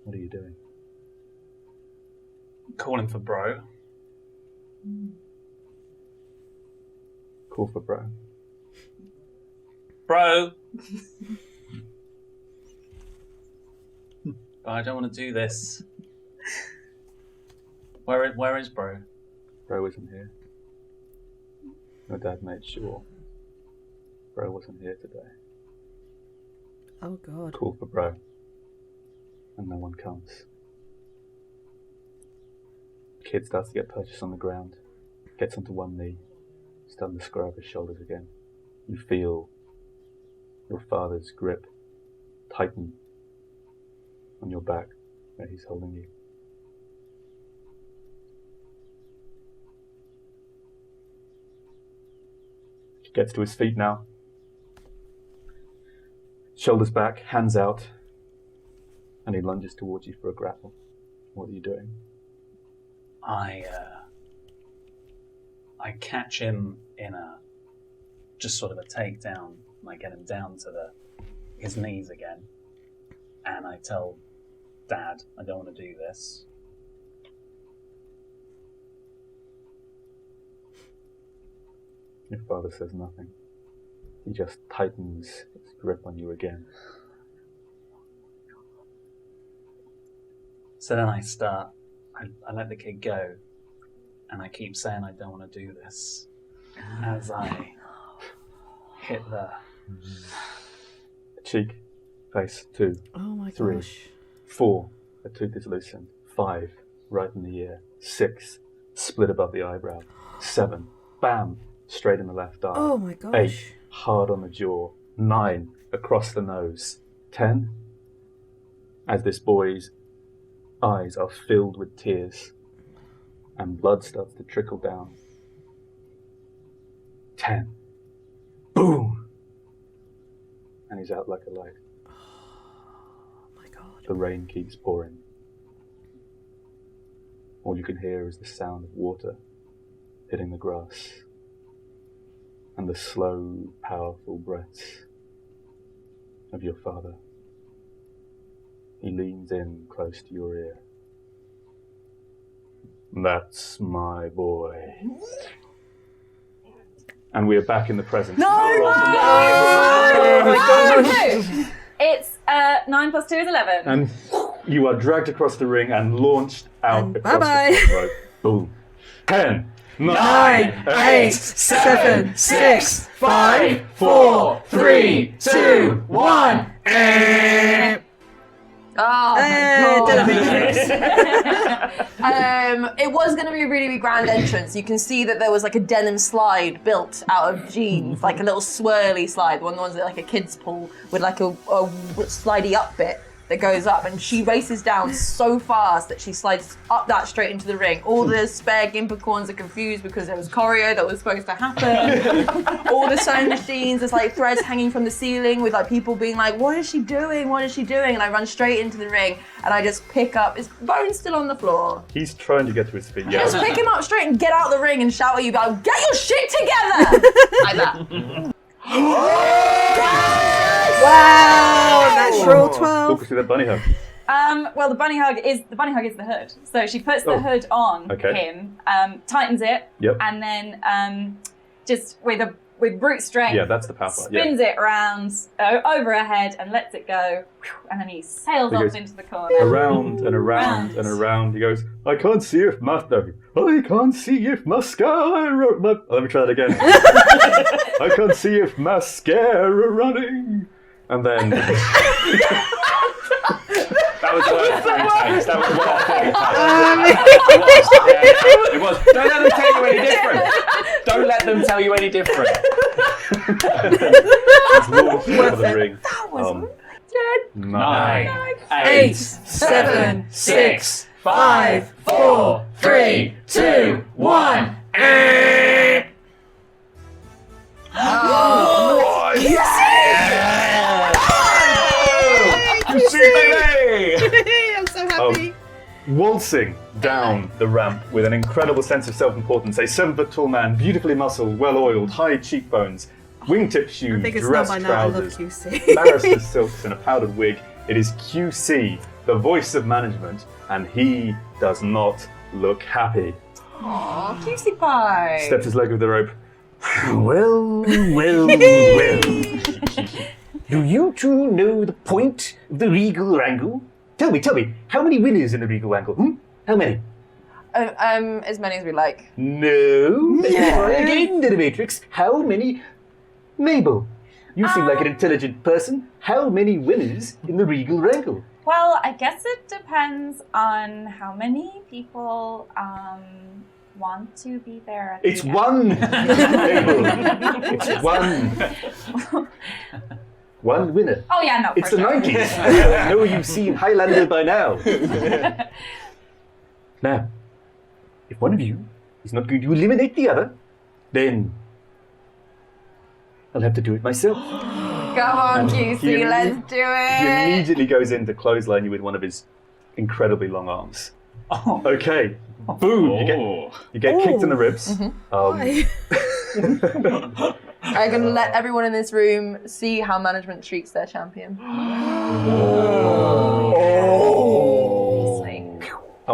What are you doing? Calling for bro. Call for bro. Bro! I don't want to do this. Where is bro? Bro isn't here. Your dad made sure bro wasn't here today. Oh god. Call for bro. And no one comes. Kid starts to get purchased on the ground, gets onto one knee, starting to scrub his shoulders again. You feel your father's grip tighten on your back where he's holding you. He gets to his feet now. Shoulders back, hands out, and he lunges towards you for a grapple. What are you doing? I catch him in just sort of a takedown. I get him down to his knees again, and I tell Dad, I don't want to do this. Your father says nothing. He just tightens his grip on you again. So then I start, I let the kid go, and I keep saying I don't want to do this as I hit the cheek, face, 2, Oh my 3, gosh. 4, a tooth is loosened, 5, right in the ear, 6, split above the eyebrow, 7, bam, straight in the left eye, Oh my 8, gosh. hard on the jaw, 9, across the nose, 10, as this boy's eyes are filled with tears and blood starts to trickle down, 10, boom, and and he's out like a light. Oh my god. The rain keeps pouring. All you can hear is the sound of water hitting the grass and the slow, powerful breaths of your father. He leans in close to your ear. That's my boy. And we are back in the present. No! It's 9 plus 2 is 11. And you are dragged across the ring and launched out And across bye-bye. the top rope. Boom. 10, 9, 8, 7, 6, 5, 4, 3, 2, 1. Oh Demonatrix. It was going to be a really grand entrance. You can see that there was like a denim slide built out of jeans, like a little swirly slide, one of the ones that like a kid's pool with like a slidey up bit that goes up, and she races down so fast that she slides up that straight into the ring. All the spare Gimpercorns are confused because there was choreo that was supposed to happen. All the sewing machines, there's like threads hanging from the ceiling with like people being like, what is she doing? What is she doing? And I run straight into the ring and I just pick up, his bone's still on the floor. He's trying to get to his feet. Yeah. Just pick him up straight and get out of the ring and shout at you, go, get your shit together! Like that. Wow, natural 12. Talk us through that bunny hug. Well, the bunny hug is the hood. So she puts the hood on him, tightens it, and then just with brute strength, that's the power part. spins it around over her head and lets it go, and then he sails off into the corner. Around and around and around. He goes, I can't see if mascara. Let me try that again. I can't see if mascara running. And then That was worth 3 takes. That was worth 3 takes. It was. Don't let them tell you any different. Don't let them tell you any different. the ring. That was 9, 8, 7, 6, 5, 4, 3, 2, 1. Oh, I'm so happy. Waltzing down the ramp with an incredible sense of self-importance, a 7-foot-tall man, beautifully muscled, well-oiled, high cheekbones, wingtip shoes, I think it's dress not by now I love trousers, QC. barrister silks and a powdered wig. It is QC, the voice of management, and he does not look happy. Aw, cutie pie. Steps his leg over the rope. Well. Do you two know the point of the Regal Rangle? Tell me, how many winners in the Regal Rangle? How many? As many as we like. No. Again, Demonatrix, how many? Mabel, you seem like an intelligent person. How many winners in the Regal Rangle? Well, I guess it depends on how many people want to be there. At It's the one, Mabel. It's one. One winner. Oh yeah, no. It's for the sure. 90s. I know you've seen Highlander by now. Now, if one of you is not going to eliminate the other, then I'll have to do it myself. Come on, QC, let's do He it. immediately goes in to clothesline you with one of his incredibly long arms. Oh. Okay. Boom. You get kicked in the ribs. Why? I'm going to let everyone in this room see how management treats their champion.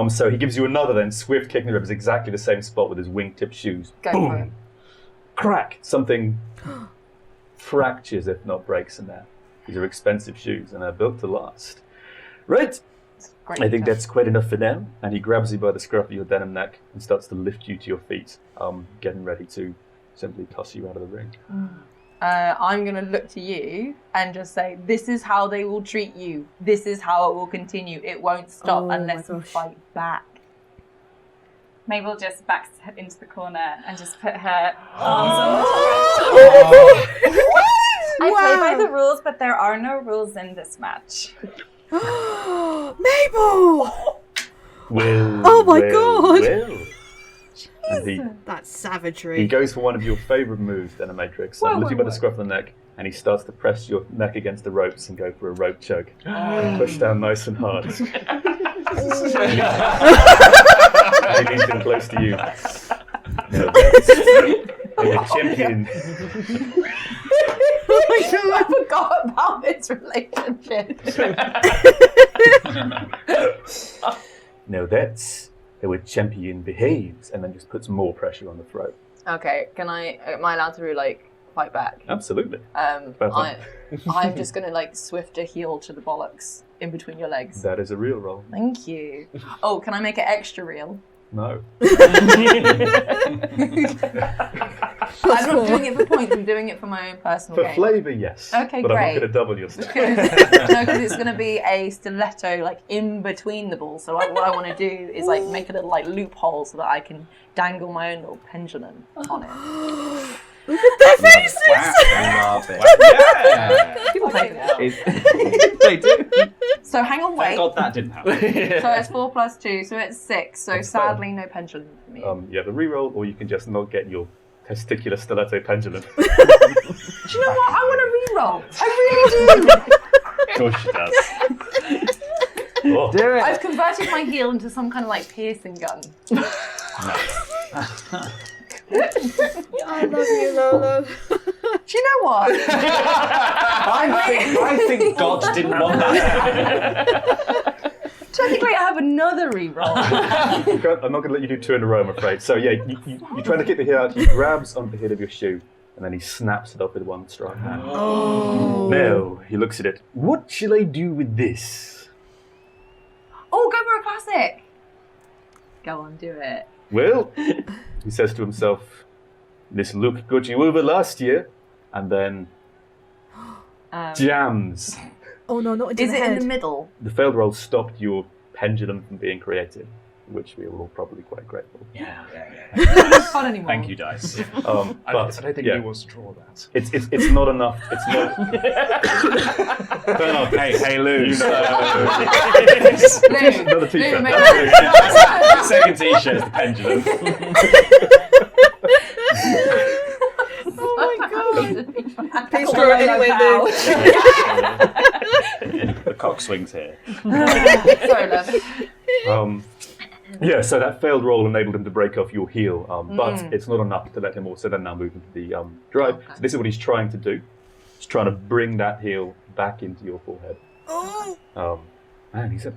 So he gives you another then, swift kick in the ribs, exactly the same spot with his wingtip shoes. Go Boom. for it. Crack. Something fractures, if not breaks in there. These are expensive shoes and they're built to last. Right. Great I think stuff. that's quite enough for now. And he grabs you by the scruff of your denim neck and starts to lift you to your feet, getting ready to simply toss you out of the ring. I'm going to look to you and just say, this is how they will treat you. This is how it will continue. It won't stop Oh unless my you gosh. fight back. Mabel just backs into the corner and just put her arms on I play by the rules, but there are no rules in this match. Mabel! Well, Oh my God. Well. And That's he savagery. goes for one of your favourite moves, Demonatrix. So lift you by the scruff of the neck, and he starts to press your neck against the ropes and go for a rope choke. Push down nice and hard. And he leans in close to you. Now that's the champion. I forgot about this relationship. Now that's how a champion behaves, and then just puts more pressure on the throat. Okay, am I allowed to like fight back? Absolutely. I'm just gonna like swift a heel to the bollocks in between your legs. That is a real roll. Thank you. Oh, can I make it extra real? No. I'm not doing it for points, I'm doing it for my own personal For gain. flavour, yes. Okay, but great. I'm not going to double your stuff. No, because it's going to be a stiletto like in between the balls. So what I want to do is like make a little like loophole so that I can dangle my own little pendulum on it. Look at their faces! I love it. Yeah. People take it out. They do. So hang on, wait. Thank God that didn't happen. So it's 4 + 2, so it's 6. So That's sadly, no pendulum for me. You have a reroll, or you can just not get your testicular stiletto pendulum. Do you know what? I want to reroll. I really do. Of course she does. Oh. Do it. I've converted my heel into some kind of like piercing gun. I love you, Lolo. Do you know what? I think God didn't want that. Technically, I have another reroll. I'm not going to let you do 2 in a row, I'm afraid. So yeah, you're trying to kick the heel out. He grabs onto the heel of your shoe, and then he snaps it up with one strong hand. Oh. Now he looks at it. What shall I do with this? Oh, go for a classic. Go on, do it. Well, he says to himself, this look got you over last year, and then jams. Oh no, not into Is the it head. in the middle? The failed roll stopped your pendulum from being created, which we were all probably quite grateful. Yeah. It's fun anymore. Thank you, Dice. But I don't think yeah, he wants to draw that. it's not enough. It's not. Turn off. Hey, Lou. Another t-shirt. Second t-shirt is the pendulum. Oh my god. Please Cool, draw it anyway, Lou. The cock swings here. Sorry, love. Yeah, so that failed roll enabled him to break off your heel, but it's not enough to let him also then now move into the drive. Okay. So this is what he's trying to do. He's trying to bring that heel back into your forehead. Oh. Man, he's a...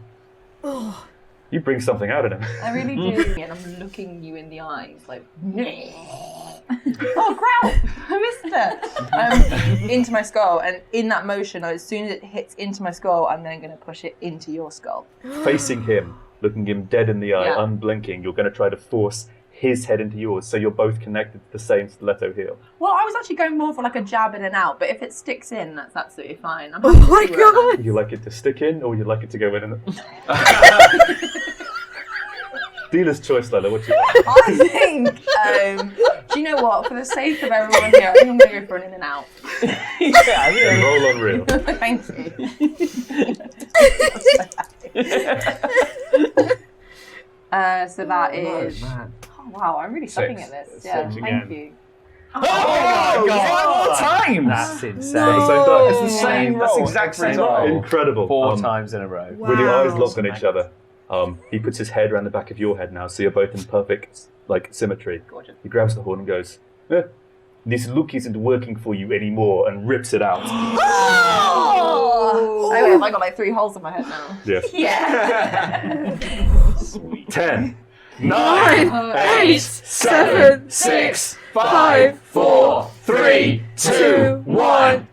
Oh. You bring something out of him. I really do. And I'm looking you in the eyes like, oh, growl! I missed it. Into my skull, and in that motion, as soon as it hits into my skull, I'm then going to push it into your skull. Facing him, looking him dead in the eye, Yeah. unblinking, you're going to try to force his head into yours, so you're both connected to the same stiletto heel. Well, I was actually going more for like a jab in and out, but if it sticks in, that's absolutely fine. I'm Oh happy to my see where it lands. Would you like it to stick in, or would you like it to go in? And... Dealer's choice, Lola. What do you like? I think, do you know what? For the sake of everyone here, I think I'm going to go for an in and out. And roll on real. Thank you. So that is. Man. Oh, wow, I'm really sucking at this. Yeah, Six thank again. you. Oh my God! 4 times! That's insane. No. It's the same roll. That's the exact Same same roll. roll. Incredible. 4 times in a row. Wow. With your eyes locked on each other, he puts his head around the back of your head now, so you're both in perfect symmetry. Gorgeous. He grabs the horn and goes, "This look isn't working for you anymore," and rips it out. Oh! I've got like 3 holes in my head now. Yes. Yeah. 10, 9, 8, 7, 6, 5, 4, 3, 2, 1.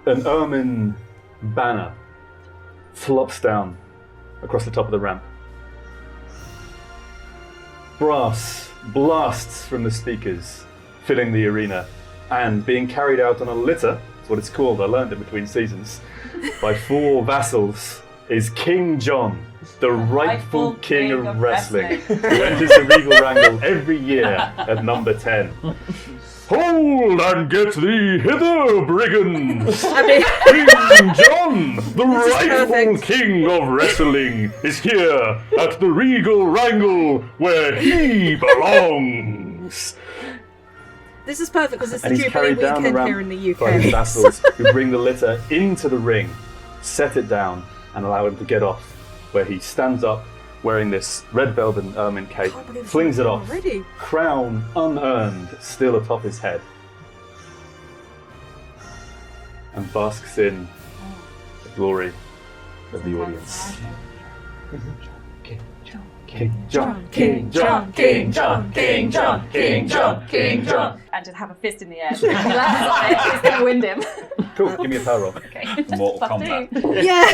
An ermine banner flops down across the top of the ramp. Brass blasts from the speakers, filling the arena, and being carried out on a litter, that's what it's called, I learned in between seasons, by 4 vassals, is King John, the rightful king of wrestling, who enters the Regal Rangle every year at number 10. Hold and get thee hither, brigands! King John, the rightful king of wrestling, is here at the Regal Rangle where he belongs. This is perfect because it's the And he's Jubilee carried down the weekend here ramp in the by his UK. vassals, who bring the litter into the ring, set it down, and allow him to get off, where he stands up wearing this red velvet and ermine cape, flings it off, already. crown unearned still atop his head, and basks in the glory of the audience. King John, King John, King John, King John, King John, King John. And just have a fist in the air. That's on it. It's going to wind him. Cool, give me a power roll. Okay. Mortal Plus Kombat. 2. Yeah.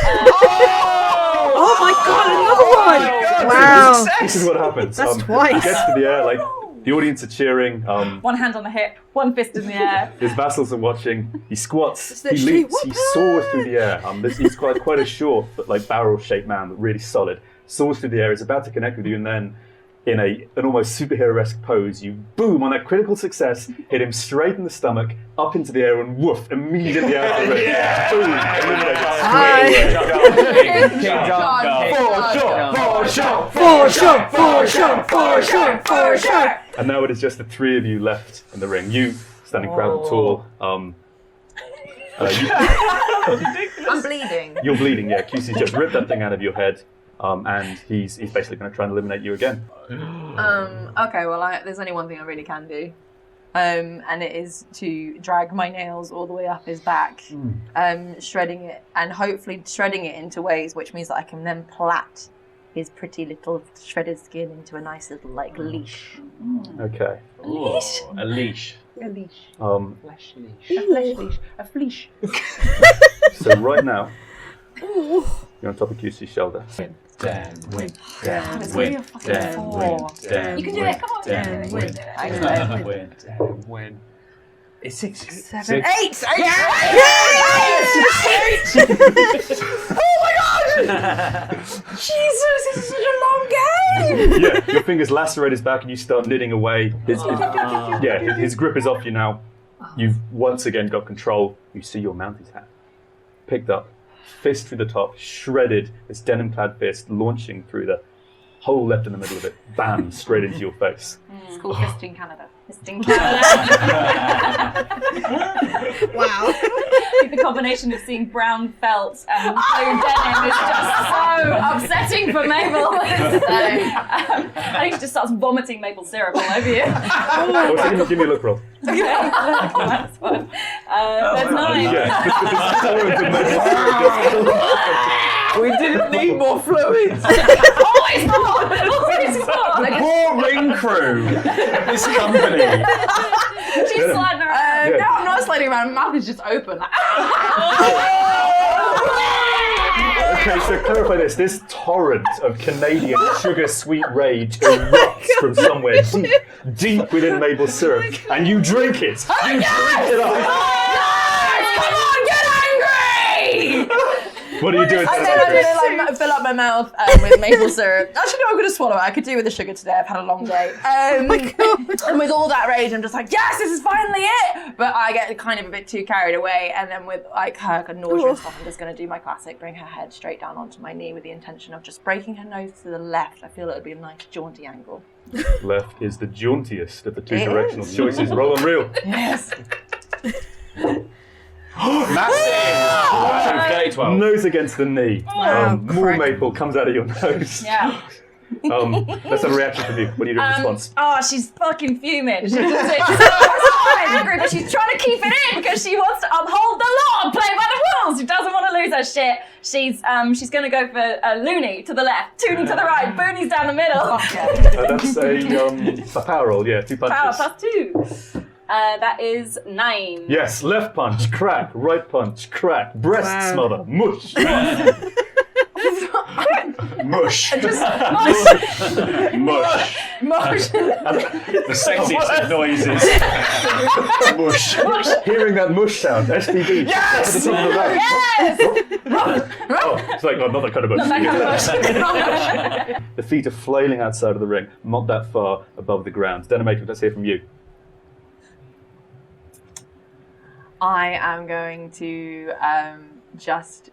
Oh my god, another one! Wow. This is what happens. That's He twice. gets to the air, like, the audience are cheering. One hand on the hip, one fist in the air. His vassals are watching. He squats. He literally, leaps. He soars through the air. He's quite a short, but like barrel-shaped man, but really solid. Soars through the air. Is about to connect with you, and then, in an almost superhero-esque pose, you boom on that critical success, hit him straight in the stomach, up into the air, and woof immediately out of the ring. Boom! Eliminated straight away. For sure. And now it is just the three of you left in the ring. You standing proud and tall. I'm bleeding. You're bleeding, yeah. QC's just ripped that thing out of your head, and he's basically going to try and eliminate you again. Okay, well, there's only one thing I really can do. And it is to drag my nails all the way up his back, shredding it, and hopefully shredding it into ways which means that I can then plait his pretty little shredded skin into a nice little, like, leash. Okay. Ooh, a leash. A leash. Flesh leash. A flesh leash. A fleesh. So right now, you're on top of QC's shoulder. Damn, win. It's going to be a fucking 4. You can do it, come on. Damn, win. Damn, Win. When. It's 6. 7, 8! Six. Jesus, this is such a long game! Yeah, your fingers lacerate his back and you start knitting away. His grip is off you now. You've once again got control. You see your Mounties hat. Picked up, fist through the top, shredded, this denim-clad fist launching through the hole left in the middle of it. Bam, straight into your face. It's called Fisting Canada. Fisting Canada. Wow. I think the combination of seeing brown felt and blue denim is just so upsetting for Mabel. I think she just starts vomiting maple syrup all over you. Give me a look roll. Okay. That's fun. That's 9. We didn't need more fluids. Always more! Always more! The poor ring crew. This company. She's sliding around. No, I'm not sliding around. My mouth is just open. Okay, so clarify this. This torrent of Canadian sugar-sweet rage erupts from somewhere deep within maple syrup, and you drink it. You drink it up. Come on, get angry! What are you doing? I'm gonna fill up my mouth with maple syrup. Actually, no, I'm gonna swallow it. I could do with the sugar today. I've had a long day. And with all that rage, I'm just like, yes, this is finally it. But I get kind of a bit too carried away, and then with like her nausea and stuff, I'm just gonna do my classic, bring her head straight down onto my knee with the intention of just breaking her nose to the left. I feel it would be a nice jaunty angle. Left is the jauntiest of the two directional choices. Roll on reel. Yes. Massive! 12. Nose against the knee. More maple comes out of your nose. Yeah. Let's have a reaction from you. What do you do in response? Oh, she's fucking fuming. She's so angry, but she's trying to keep it in because she wants to uphold the law and play by the rules. She doesn't want to lose her shit. She's going to go for a loony to the left, toonie to the right, boonies down the middle. That's a power roll, yeah, 2 punches. Power plus 2. That is 9. Yes, left punch, crack, right punch, crack, breast smother, mush. Mush. Just Mush. mush. The sexiest of noises. Mush. Hearing that mush sound, SBB. Yes! At the top of the round. Yes! Oh, it's like, not that kind of mush. Not that kind of mush. The feet are flailing outside of the ring, not that far above the ground. Demonatrix, let's hear from you. I am going to just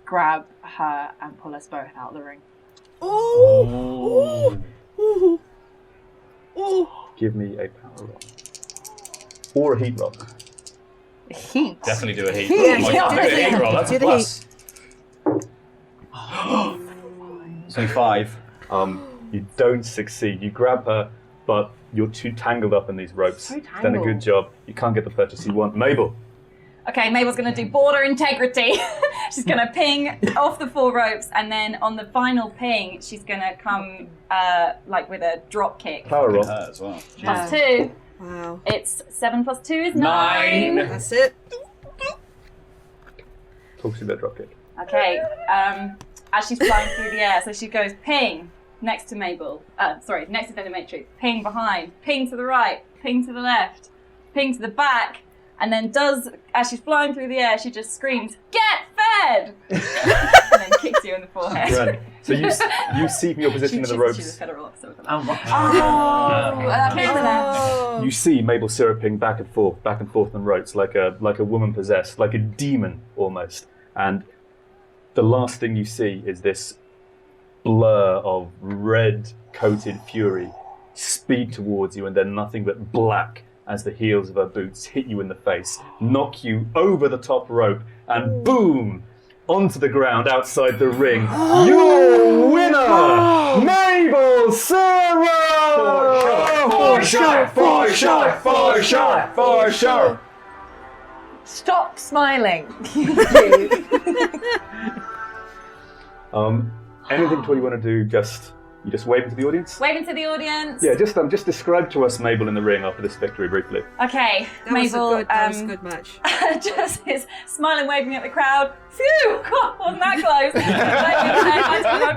grab her and pull us both out of the ring. Oh! Oh! Oh! Give me a power roll. Or a heat roll. Heat. Definitely do a heat Yeah, roll. yeah, Do a heat roll. That's do a the plus. So 5. You don't succeed. You grab her, but you're too tangled up in these ropes. So You've done a good tangled. job. You can't get the purchase you want. Mabel. Okay, Mabel's going to do border integrity. She's going to ping off the 4 ropes, and then on the final ping, she's going to come like with a drop kick. Power roll. Her as well. Plus 2. Wow. It's 7 plus 2 is 9. 9. That's it. Talk to me about dropkick. Okay, as she's flying through the air, so she goes ping next to Mabel. Next to Demonatrix. Ping behind. Ping to the right. Ping to the left. Ping to the back. And then as she's flying through the air, she just screams, "Get fed!" and then kicks you in the forehead. Right. So you see from your position in the She's a ropes, federal officer with a Oh, right. Oh, that makes sense. Oh. you see Mabel syruping back and forth on ropes like a woman possessed, like a demon almost. And the last thing you see is this blur of red-coated fury speed towards you, and then nothing but black as the heels of her boots hit you in the face, knock you over the top rope, and boom, onto the ground outside the ring. Your winner, Mabel Syrup! For sure! Stop smiling. Anything to what you want to do, you just wave into the audience? Waving to the audience. Yeah, just describe to us Mabel in the ring after this victory briefly. Okay, That was Mabel. that was a good match. Just is smiling, waving at the crowd. Phew! God, wasn't that close?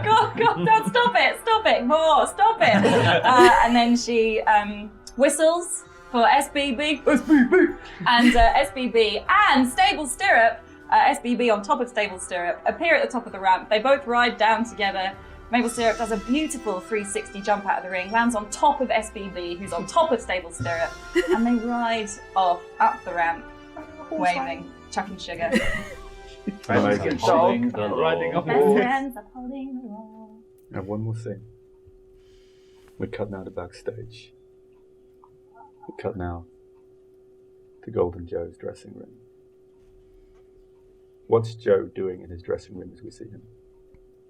God, don't stop it, more, stop it. And then she whistles for SBB, and SBB and Stable Stirrup, SBB on top of Stable Stirrup, appear at the top of the ramp. They both ride down together. Mabel Syrup does a beautiful 360 jump out of the ring, lands on top of SBB, who's on top of Stable Stirrup, and they ride off up the ramp, waving, chucking sugar. Amazing. Dog riding up. Best friends upholding the law. And one more thing. We cut now to backstage. We cut now to Golden Joe's dressing room. What's Joe doing in his dressing room as we see him?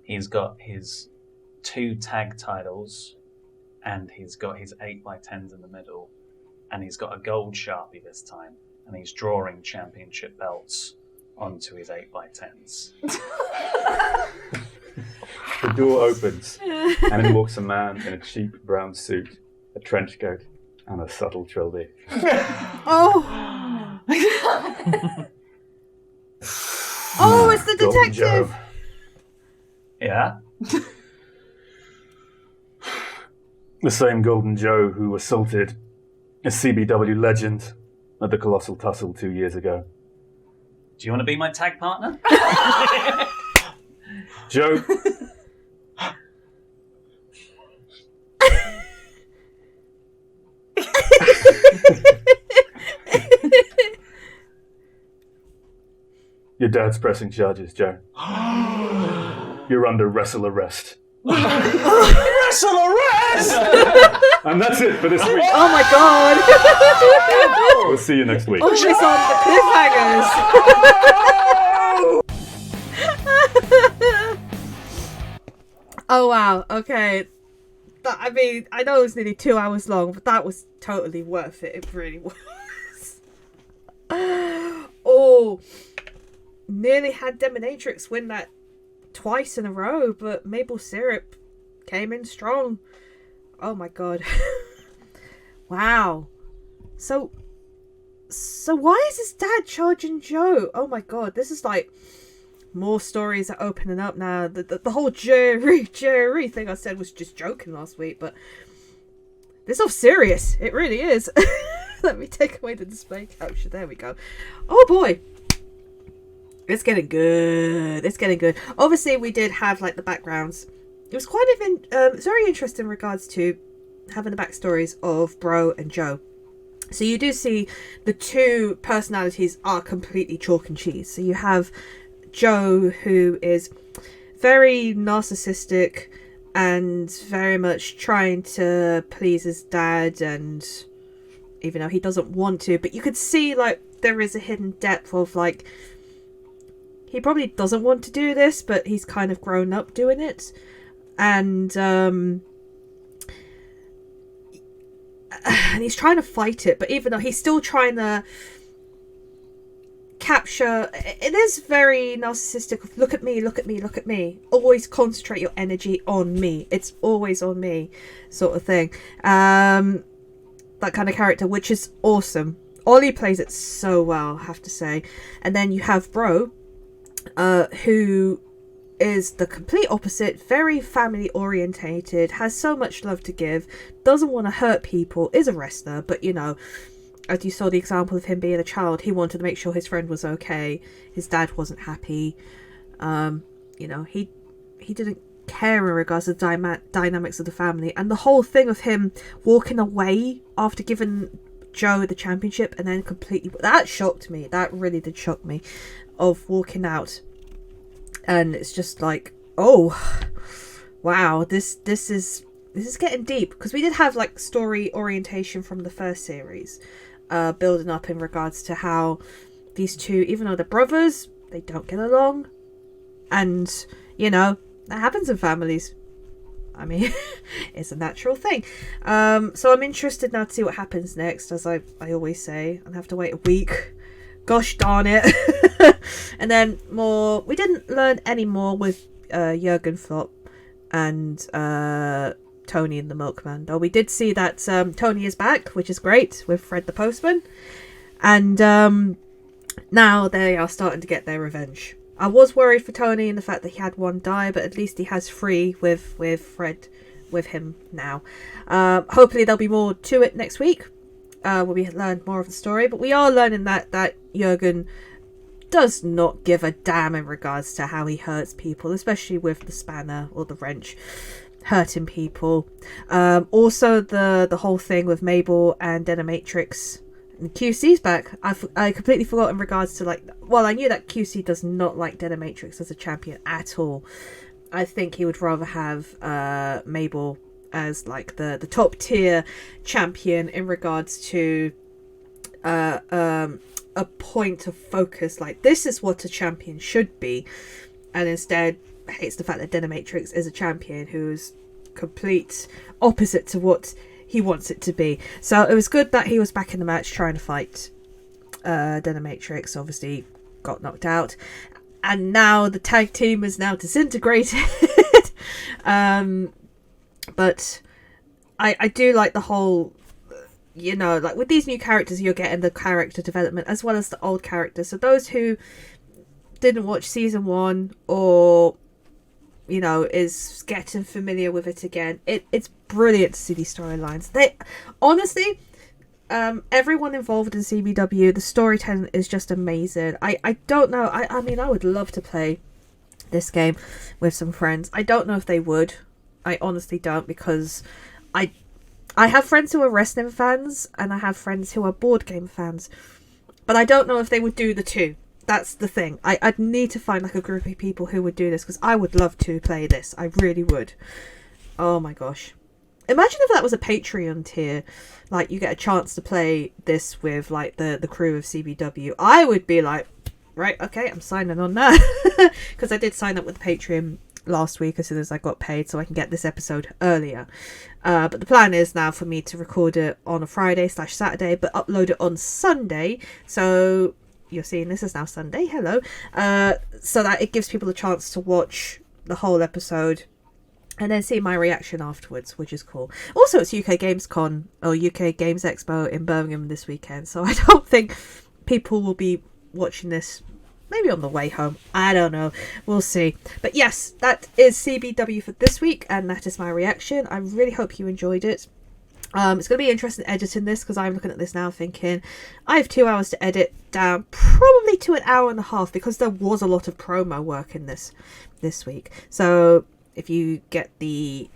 He's got his 2 tag titles, and he's got his 8x10s in the middle, and he's got a gold Sharpie this time, and he's drawing championship belts onto his 8x10s. The door opens, and in walks a man in a cheap brown suit, a trench coat, and a subtle trilby. Oh! Oh, it's the Golden detective! Joe. Yeah? The same Golden Joe who assaulted a CBW legend at the Colossal Tussle 2 years ago. Do you want to be my tag partner? Joe. Your dad's pressing charges, Joe. You're under wrestle arrest. Wrestle arrest! And that's it for this week. Oh my god! We'll see you next week. Always on the cliffhangers! Oh wow, okay. I mean, I know it was nearly 2 hours long, but that was totally worth it. It really was. Oh, nearly had Demonatrix win that twice in a row, but Mable Syrup came in strong. Oh my god. Wow. So why is his dad charging Joe? Oh my god, this is like more stories are opening up now. The whole Jerry thing I said was just joking last week, but this stuff's serious. It really is. Let me take away the display capture. There we go. Oh boy. It's getting good. It's getting good. Obviously, we did have like the backgrounds. It was quite it's very interesting in regards to having the backstories of Bro and Joe. So you do see the two personalities are completely chalk and cheese. So you have Joe, who is very narcissistic and very much trying to please his dad, and even though he doesn't want to, but you could see like there is a hidden depth of like he probably doesn't want to do this, but he's kind of grown up doing it. And he's trying to fight it, but even though he's still trying to capture, it is very narcissistic. Look at me, look at me, look at me. Always concentrate your energy on me. It's always on me, sort of thing. That kind of character, which is awesome. Ollie plays it so well, I have to say. And then you have Bro, who is the complete opposite, very family orientated, has so much love to give, doesn't want to hurt people, is a wrestler, but you know, as you saw the example of him being a child, he wanted to make sure his friend was okay, his dad wasn't happy, you know, he didn't care in regards to the dynamics of the family, and the whole thing of him walking away after giving Joe the championship and then completely, that shocked me, that really did shock me, of walking out. And it's just like, oh wow, this is getting deep, because we did have like story orientation from the first series, building up in regards to how these two, even though they're brothers, they don't get along, and you know that happens in families. I mean, it's a natural thing. So I'm interested now to see what happens next. As I always say, I have to wait a week. Gosh darn it. And then more, we didn't learn any more with Jurgen Flopp and Tony and the Milkman, though we did see that Tony is back, which is great, with Fred the Postman, and now they are starting to get their revenge. I was worried for Tony in the fact that he had one die, but at least he has 3 with Fred with him now. Hopefully there'll be more to it next week, where we learn more of the story, but we are learning that Jurgen does not give a damn in regards to how he hurts people, especially with the spanner or the wrench hurting people. Also the whole thing with Mabel and Demonatrix, and QC's back. I completely forgot in regards to like, well, I knew that QC does not like Demonatrix as a champion at all. I think he would rather have Mabel as like the top tier champion in regards to a point of focus, like this is what a champion should be, and instead hates the fact that Demonatrix is a champion who's complete opposite to what he wants it to be. So it was good that he was back in the match trying to fight Demonatrix. Obviously got knocked out, and now the tag team is now disintegrated. But I do like the whole, you know, like with these new characters, you're getting the character development as well as the old characters. So those who didn't watch season 1 or, you know, is getting familiar with it again, it's brilliant to see these storylines. They honestly, everyone involved in CBW, the storytelling is just amazing. I don't know. I mean, I would love to play this game with some friends. I don't know if they would. I honestly don't, because I have friends who are wrestling fans and I have friends who are board game fans, but I don't know if they would do the two. That's the thing. I'd need to find like a group of people who would do this, because I would love to play this. I really would. Oh my gosh. Imagine if that was a Patreon tier, like you get a chance to play this with like the crew of CBW. I would be like, right, okay, I'm signing on now. Because I did sign up with Patreon last week as soon as I got paid, so I can get this episode earlier. But the plan is now for me to record it on a Friday/Saturday, but upload it on Sunday. So you're seeing this is now Sunday. Hello. So that it gives people a chance to watch the whole episode and then see my reaction afterwards, which is cool. Also, it's UK Gamescom or UK Games Expo in Birmingham this weekend, so I don't think people will be watching this maybe on the way home. I don't know. We'll see. But yes, that is CBW for this week, and that is my reaction. I really hope you enjoyed it. It's going to be interesting editing this, because I'm looking at this now thinking I have 2 hours to edit down probably to an hour and a half, because there was a lot of promo work in this week. So if you get the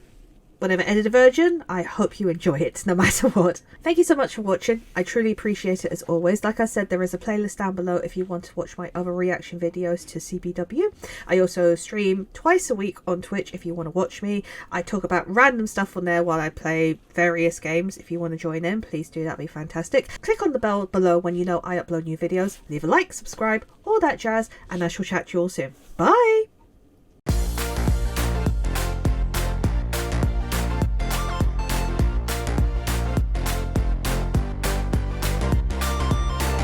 whatever edited version, I hope you enjoy it no matter what. Thank you so much for watching. I truly appreciate it as always. Like I said, there is a playlist down below if you want to watch my other reaction videos to CBW. I also stream twice a week on Twitch if you want to watch me. I talk about random stuff on there while I play various games. If you want to join in, please do. That'd be fantastic. Click on the bell below when you know I upload new videos. Leave a like, subscribe, all that jazz, and I shall chat to you all soon. Bye!